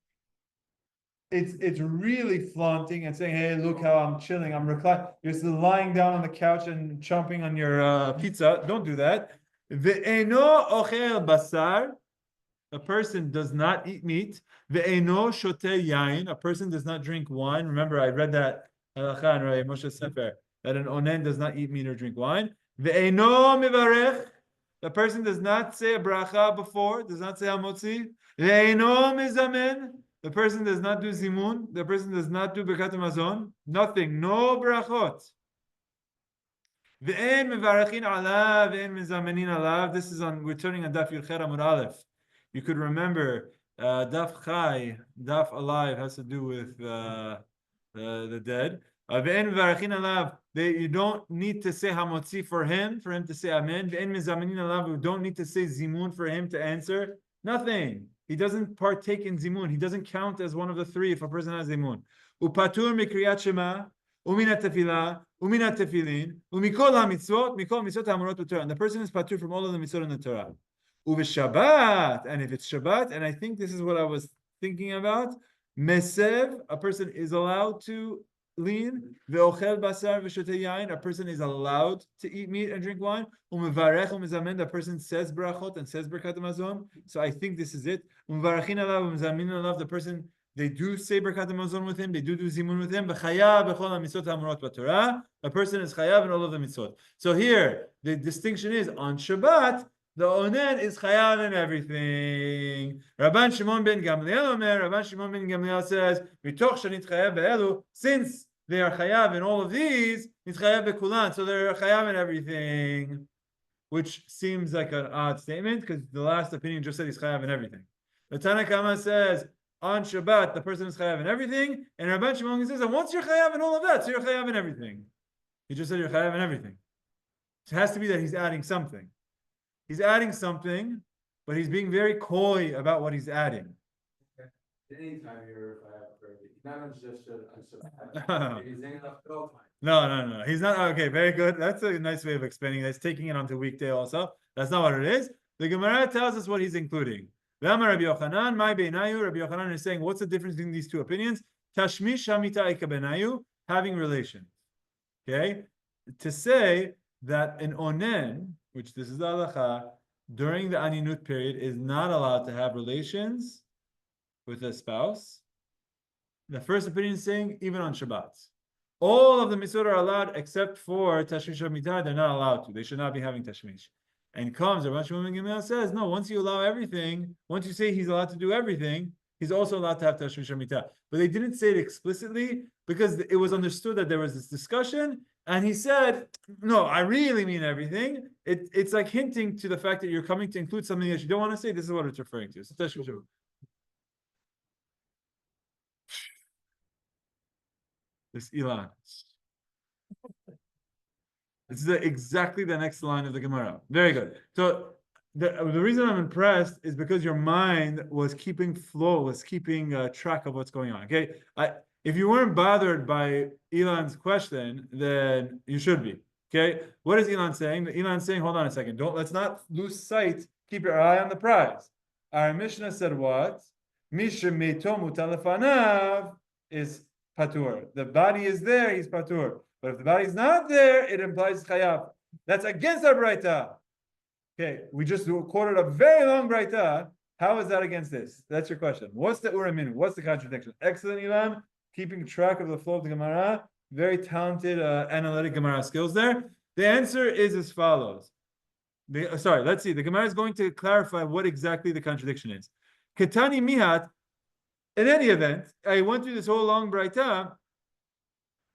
it's really flaunting and saying, hey, look how I'm chilling, I'm reclining. You're still lying down on the couch and chomping on your pizza. Don't do that. Ve'eno ochel basar, a person does not eat meat. Ve'eno shote yain, a person does not drink wine. Remember, I read that halacha in Moshe Sefer, that an onen does not eat meat or drink wine. Ve'eno mivarech, the person does not say a bracha before, does not say hamotzi. Ve'eno mizamen, the person does not do zimun. The person does not do berkat hamazon. Nothing, no brachot. Ve'en mevarachin alav, ve'en mizamenin alav. This is on, we're turning on Daf Yudcher Amud Aleph. You could remember Daf Chai, Daf Alive has to do with the dead. Ve'en mevarachin alav. You don't need to say hamotzi for him to say amen. Ve'en mizamenin alav. You don't need to say zimun for him to answer. Nothing. He doesn't partake in zimun. He doesn't count as one of the three if a person has zimun. Upatur mikriyat shema, umina tefillah, umina tefillin, umikol hamitzvot, mikol mitzvot haamurot b'Torah. And the person is patur from all of the mitzvot in the Torah. Shabbat, and if it's Shabbat, and I think this is what I was thinking about, mesev, a person is allowed to lean, ve'ochel basar v'shotei yain, a person is allowed to eat meat and drink wine, umevarech umezamen, the person says brachot and says berkat hamazon. So I think this is it. Umevarachin alav umezamin alav, the person, they do say berkat hamazon with him, they do zimun with him. V'chayav b'chol hamitzvot hamurot b'Torah, a person is chayav in all of the mitzvot. So here the distinction is on Shabbat. The onen is chayav in everything. Rabban Shimon ben Gamliel Omer, Rabban Shimon ben Gamliel says, "Mitoch shenit chayav be'elu," since they are chayav in all of these, it's chayav be'kulan, so they're chayav in everything, which seems like an odd statement because the last opinion just said he's chayav in everything. The Tana Kama says on Shabbat the person is chayav in everything, and Rabban Shimon says, and once you're chayav in all of that, so you're chayav in everything. He just said you're chayav in everything. So it has to be that he's adding something. He's adding something, but he's being very coy about what he's adding. Anytime you're not on just on he's saying all time. No. He's not. Okay, very good. That's a nice way of explaining this, taking it onto weekday also. That's not what it is. The Gemara tells us what he's including. Rabbi Yochanan, my beinayu. Rabbi Yochanan is saying, what's the difference between these two opinions? Tashmish hamita ika beinayu, having relations. Okay? To say that an onen, which this is the halacha, during the aninut period is not allowed to have relations with a spouse. The first opinion is saying even on Shabbat. All of the mitzvot are allowed except for tashmish hamita, they're not allowed to. They should not be having tashmish. And comes, Rabban Shimon ben Gamliel says, no, once you allow everything, once you say he's allowed to do everything, he's also allowed to have tashmish hamita. But they didn't say it explicitly because it was understood that there was this discussion. And he said, no, I really mean everything. It's like hinting to the fact that you're coming to include something that you don't want to say. This is what it's referring to. This Ilan. This is exactly the next line of the Gemara. Very good. So the reason I'm impressed is because your mind was keeping flow, was keeping track of what's going on. Okay, if you weren't bothered by Elon's question, then you should be. Okay, what is Elon saying? Elon's saying, hold on a second. Let's not lose sight. Keep your eye on the prize. Our Mishnah said what? Misha meito mutalefanav is patur. The body is there, he's patur. But if the body is not there, it implies chayav. That's against our braita. Okay, we just quoted a very long braita. How is that against this? That's your question. What's the uramin? What's the contradiction? Excellent, Elon. Keeping track of the flow of the Gemara. Very talented analytic Gemara skills there. The answer is as follows. Let's see. The Gemara is going to clarify what exactly the contradiction is. Ketani mihat. In any event, I went through this whole long braita.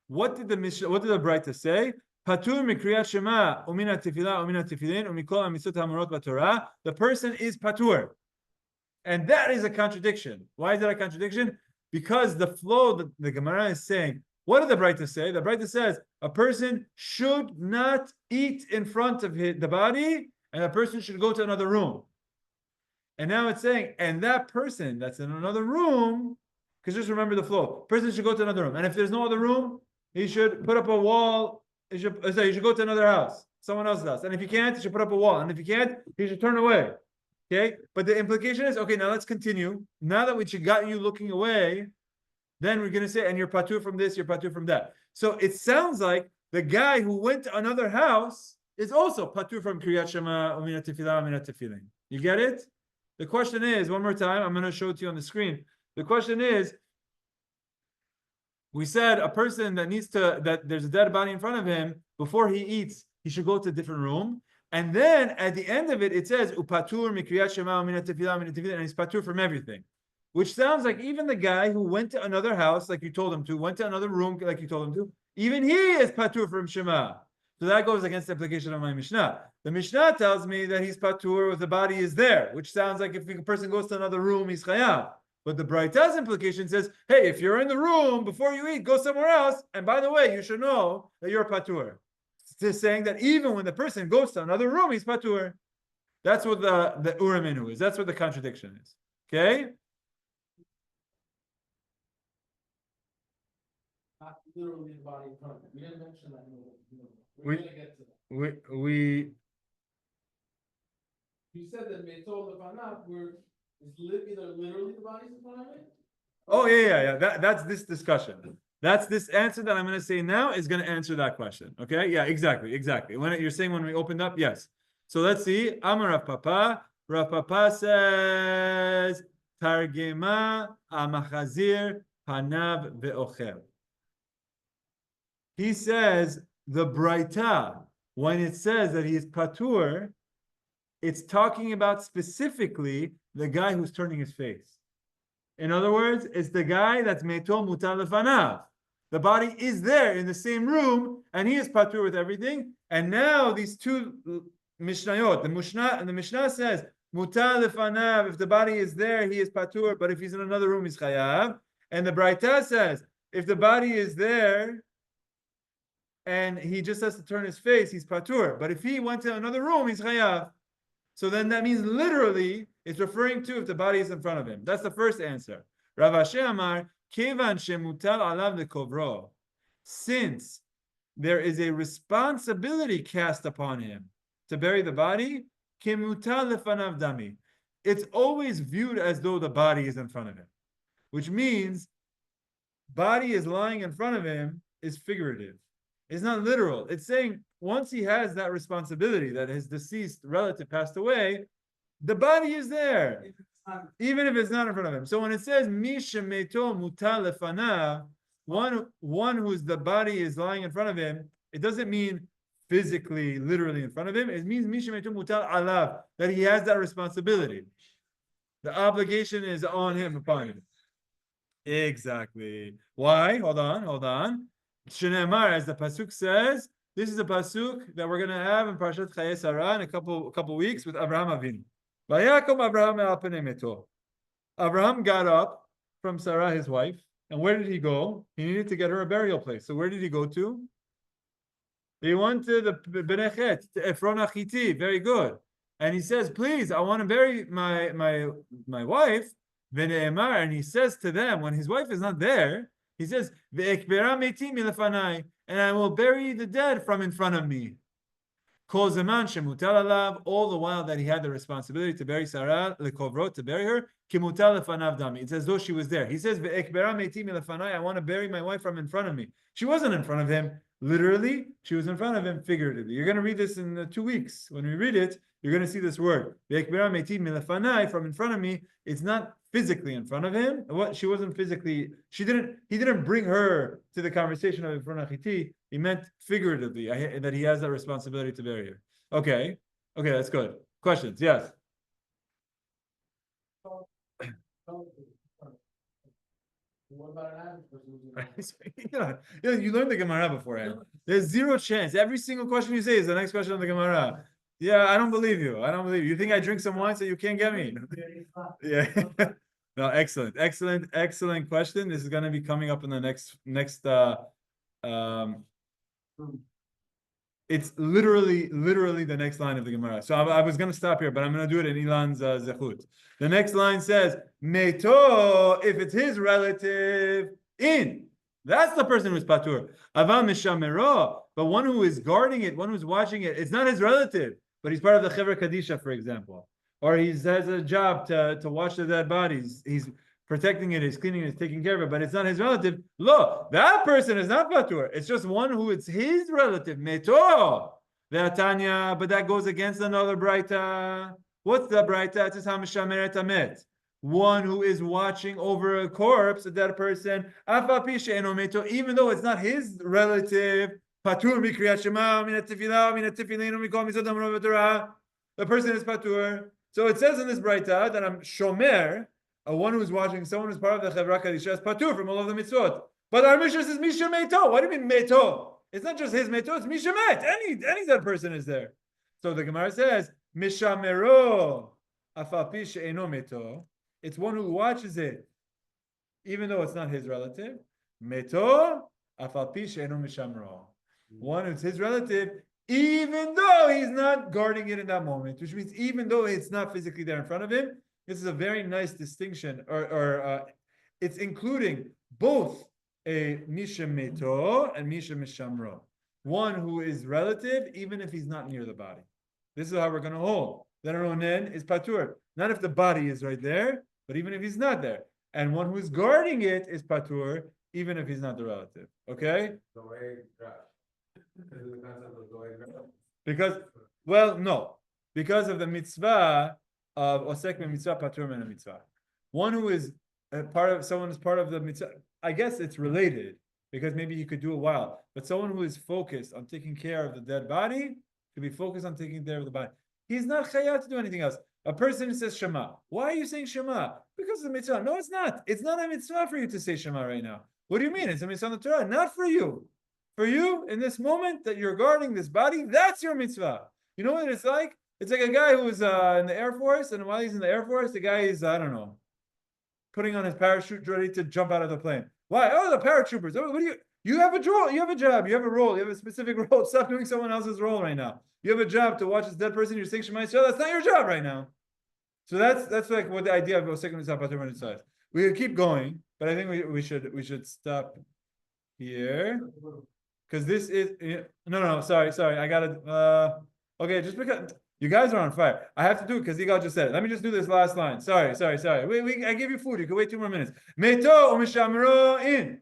What did the braita say? Patur mikriyat shema umina tefillah umina tefillin umikol hamitzvot hamurot b'Torah. The person is patur, and that is a contradiction. Why is that a contradiction? Because the flow that the Gemara is saying. What did the braita say? The braita says a person should not eat in front of the body, and a person should go to another room. And now it's saying, and that person that's in another room, because just remember the flow. Person should go to another room, and if there's no other room, he should put up a wall. He should go to another house. someone else's house. And if he can't, he should put up a wall. And if he can't, he should turn away. Okay? But the implication is, okay, now let's continue. Now that we got you looking away, then we're going to say, and you're patur from this, you're patur from that. So it sounds like the guy who went to another house is also patur from Kriyat Shema, Uminat Tefillah, Uminat Tefillin. You get it? The question is, one more time, I'm going to show it to you on the screen. The question is, we said a person that there's a dead body in front of him, before he eats, he should go to a different room. And then at the end of it, it says, Upatur mikriyat shema uminat tefillah uminat tefillah, and he's patur from everything. Which sounds like even the guy who went to another house, like you told him to, went to another room, like you told him to, even he is patur from Shema. So that goes against the implication of my Mishnah. The Mishnah tells me that he's patur if the body is there, which sounds like if a person goes to another room, he's chayav. But the Braita's implication says, hey, if you're in the room, before you eat, go somewhere else. And by the way, you should know that you're patur. It's saying that even when the person goes to another room, he's patur. That's what the uraminu is. That's what the contradiction is. Okay? Not literally the body in front of him. We didn't mention that. We- We're gonna get to that. You said that Meitol Lefanav is either literally the body in front of him. Oh yeah. That's this discussion. That's this answer that I'm going to say now is going to answer that question. Okay? Yeah, exactly. When you're saying when we opened up, yes. So let's see. Amar Rav Papa. Rav Papa says, Targema amachazir panav ve'ochel. He says the Braita, when it says that he is patur, it's talking about specifically the guy who's turning his face. In other words, it's the guy that's meto mutar lefanav. The body is there in the same room, and he is patur with everything. And now these two Mishnayot, the Mishnah says mutar lefanav. If the body is there, he is patur. But if he's in another room, he's chayav. And the Braita says if the body is there and he just has to turn his face, he's patur. But if he went to another room, he's chayav. So then that means literally it's referring to if the body is in front of him. That's the first answer. Rav Ashi Amar, Kevan shemutal alav lekovro. Since there is a responsibility cast upon him to bury the body, kemutal lefanav dami. It's always viewed as though the body is in front of him. Which means body is lying in front of him is figurative. It's not literal. It's saying once he has that responsibility that his deceased relative passed away, the body is there, even if it's not in front of him. So when it says mi shemeto mutar lefanav, one whose the body is lying in front of him, it doesn't mean physically, literally in front of him. It means mi shemeto mutar alav, that he has that responsibility. The obligation is on him, upon him. Exactly. Why? Hold on. Shneimar, as the pasuk says, this is a pasuk that we're going to have in Parashat Chayei Sarah in a couple weeks with Abraham Avinu. Vayakom Abraham al penei meto. Abraham got up from Sarah, his wife, and where did he go? He needed to get her a burial place. So where did he go to? He went to the Berachot, to Ephron Achiti. Very good. And he says, please, I want to bury my wife. And he says to them, when his wife is not there, he says, and I will bury the dead from in front of me. All the while that he had the responsibility to bury Sarah, to bury her, it's as though she was there. He says, I want to bury my wife from in front of me. She wasn't in front of him, literally. She was in front of him, figuratively. You're going to read this in 2 weeks. When we read it, you're going to see this word. From in front of me. It's not physically in front of him. She wasn't physically. He didn't bring her to the conversation of Ephron Achiti. He meant figuratively that he has that responsibility to bury her. Okay, that's good. Questions? Yes. What about an average person? You learned the Gemara beforehand. There's zero chance. Every single question you say is the next question of the Gemara. Yeah, I don't believe you. You think I drink some wine so you can't get me? Yeah. No, excellent question. This is going to be coming up in the next. It's literally the next line of the Gemara. So I was going to stop here, but I'm going to do it in Ilan's Zechut. The next line says, Meito, if it's his relative, in. That's the person who's patur. Aval mishamero, But one who is guarding it, one who's watching it, it's not his relative, but he's part of the Chevra Kadisha, for example. Or he has a job to watch the dead bodies. He's protecting it, he's cleaning it, he's taking care of it, but it's not his relative. Look, that person is not Patur. It's just one who it's his relative. Meto. Ve'atanya, but that goes against another Braita. What's the Braita? It says Hamishameret Amet. One who is watching over a corpse, a dead person, even though it's not his relative, Patur mikriyat shema, min ha'tefillah, min ha'tefillin, mikol mitzvot amrot v'torah. The person is Patur. So it says in this Braita that I'm Shomer, a one who's watching, someone who's part of the Chevra Kadisha is Patur from all of the mitzvot. But our Mishnah says Misha Meito. What do you mean Meito? It's not just his Meito, it's Misha Met. Any dead person is there. So the Gemara says, Mishamero afapi she'eno Meito. It's one who watches it, even though it's not his relative. Meto afapi she'eno mishamero. One who's his relative, even though he's not guarding it in that moment, which means even though it's not physically there in front of him. This is a very nice distinction, or it's including both a Misha Meto and Misha Mishamro. One who is relative, even if he's not near the body. This is how we're going to hold. That an Onen is Patur. Not if the body is right there, but even if he's not there. And one who is guarding it is Patur, even if he's not the relative. Okay? Because, well, no. Because of the mitzvah of Osek mitzvah, Patur min mitzvah. One who is someone is part of the mitzvah, I guess it's related, because maybe you could do a while. But someone who is focused on taking care of the dead body, to be focused on taking care of the body. He's not chayav to do anything else. A person who says Shema. Why are you saying Shema? Because of the mitzvah. No, it's not. It's not a mitzvah for you to say Shema right now. What do you mean? It's a mitzvah on the Torah. Not for you. For you, in this moment that you're guarding this body, that's your mitzvah. You know what it's like? It's like a guy who's in the Air Force, and while he's in the Air Force, the guy is, I don't know, putting on his parachute ready to jump out of the plane. Why? Oh, the paratroopers. Oh, what do you have a role, you have a job, you have a role, you have a specific role. Stop doing someone else's role right now. You have a job to watch this dead person, you're saying Shema Yisrael, that's not your job right now. So that's like what the idea of Osek mitzvah Patur min mitzvah is. We could keep going, but I think we should stop here. Because this is no, sorry. I gotta okay, just because you guys are on fire. I have to do it because Yigal just said it. Let me just do this last line. Sorry. I give you food. You can wait 2 more minutes. Meto or mishamro in.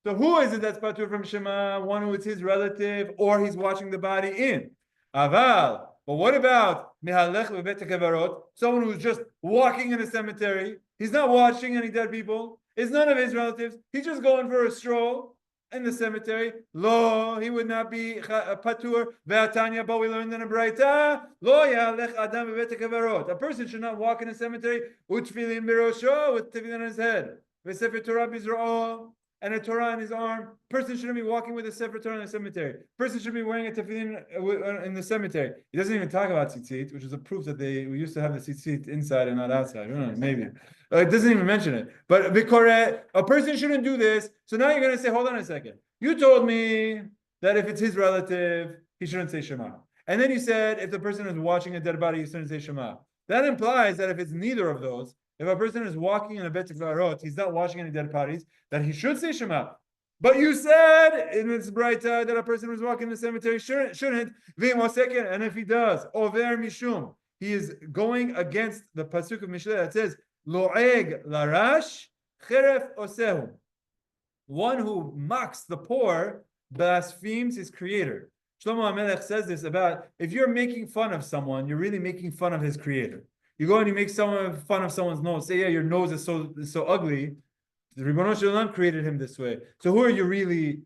So who is it that's patur from Shema? One who is his relative, or he's watching the body in. Aval. But what about mihalech bebet kevarot? Someone who's just walking in a cemetery. He's not watching any dead people. It's none of his relatives. He's just going for a stroll in the cemetery. Lo, he would not be patur. Ve'atanya, but we learned in a Braita. Lo yalech adam bebet kevarot. A person should not walk in a cemetery with tefillin berosho, with tefillin on his head. Ve'sefer Torah bizro'o, and a Torah in his arm. Person shouldn't be walking with a Sefer Torah in the cemetery. Person should be wearing a tefillin in the cemetery. He doesn't even talk about tzitzit, which is a proof that we used to have the tzitzit inside and not outside. I don't know, maybe. It doesn't even mention it. But a person shouldn't do this. So now you're going to say, hold on a second. You told me that if it's his relative, he shouldn't say Shema. And then you said if the person is watching a dead body, he shouldn't say Shema. That implies that if it's neither of those, if a person is walking in a bet Berachot, he's not watching any dead bodies, that he should say Shema. But you said in this Braita that a person who's walking in the cemetery shouldn't. And if he does, over mishum, he is going against the pasuk of Mishlei that says lo'eg larash cheref osehu. One who mocks the poor blasphemes his creator. Shlomo HaMelech says this about if you're making fun of someone, you're really making fun of his creator. You go and you make fun of someone's nose. Say, yeah, your nose is so ugly. The Ribbono Shel Olam created him this way. So who are you really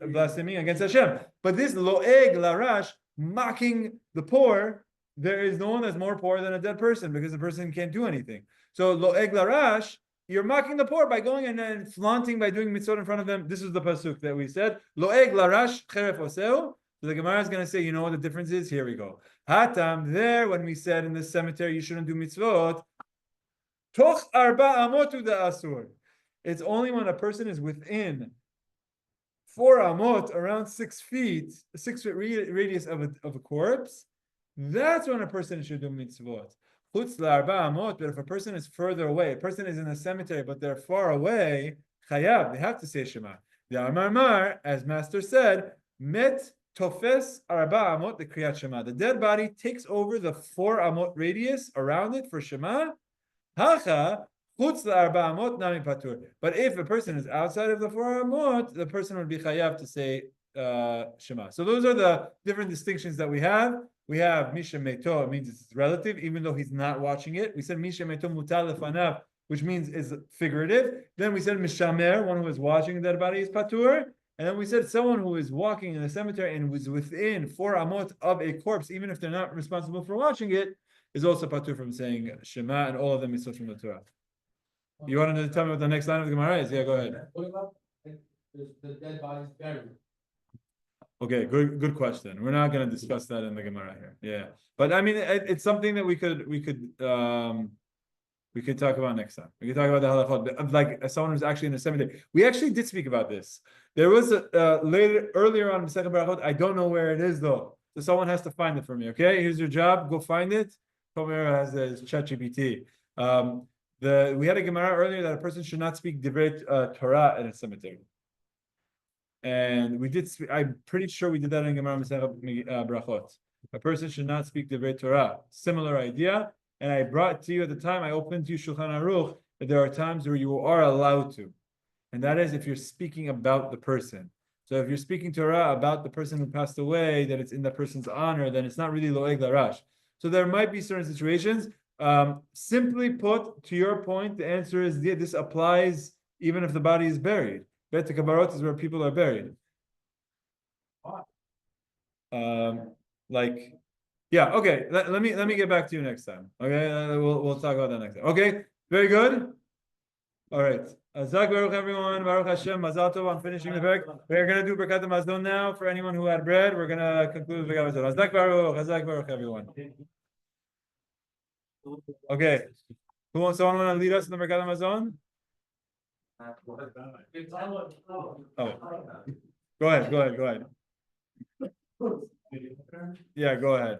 blaspheming against Hashem? But this lo'eg larash, mocking the poor, there is no one that's more poor than a dead person because the person can't do anything. So lo'eg larash, you're mocking the poor by going and flaunting by doing mitzvot in front of them. This is the pasuk that we said. Lo'eg larash cheref oseu. So the Gemara is going to say, you know what the difference is? Here we go. Hatam, there when we said in the cemetery you shouldn't do mitzvot, toch arba amotu da asur. It's only when a person is within 4 amot, around 6 feet, a 6 foot radius of a corpse, that's when a person should do mitzvot. Chutz la'arba amot, but if a person is further away, a person is in a cemetery, but they're far away, chayav, they have to say Shema. The Amar, as Master said, met tofes arba amot the kriyat Shema. The dead body takes over the 4 amot radius around it for Shema. Hacha chutz arba amot nami patur. But if a person is outside of the 4 amot, the person would be chayav to say Shema. So those are the different distinctions that we have. We have Misha Meto, it means it's relative, even though he's not watching it. We said Misha Meto mutal lefanav, which means is figurative. Then we said Mishamer, one who is watching the dead body is patur. And then we said someone who is walking in the cemetery and was within 4 amot of a corpse, even if they're not responsible for watching it, is also patur from saying Shema, and all of them is from the Torah. You wanted to tell me what the next line of the Gemara is? Yeah, go ahead. What about the dead body's buried? Okay, good question. We're not going to discuss that in the Gemara here. Yeah, but I mean, it's something that we could talk about next time. We could talk about the halachot, like someone who's actually in the cemetery. We actually did speak about this. There was earlier on Masechet Berachot. I don't know where it is though, so someone has to find it for me. Okay, here's your job. Go find it. Tomer has his ChatGPT. We had a Gemara earlier that a person should not speak divrei Torah in a cemetery. And we did. I'm pretty sure we did that in Gemara Masechet Berachot. A person should not speak divrei Torah. Similar idea. And I brought to you at the time. I opened to you Shulchan Aruch that there are times where you are allowed to, and that is if you're speaking about the person. So if you're speaking Torah about the person who passed away, that it's in the person's honor, then it's not really loeg larash. So there might be certain situations. Simply put, to your point, the answer is this applies even if the body is buried. Bet Kabarot is where people are buried. Yeah, okay. Let me get back to you next time. Okay, we'll talk about that next time. Okay, very good. All right. Azak Baruch everyone. Baruch Hashem. Mazal Tov on finishing the parak. We're gonna do Berkat Hamazon now for anyone who had bread. We're gonna conclude with Berkat Hamazon. Azak Baruch everyone. Okay. Someone want to lead us in the Berkat Hamazon? Oh. Go ahead. Yeah, go ahead.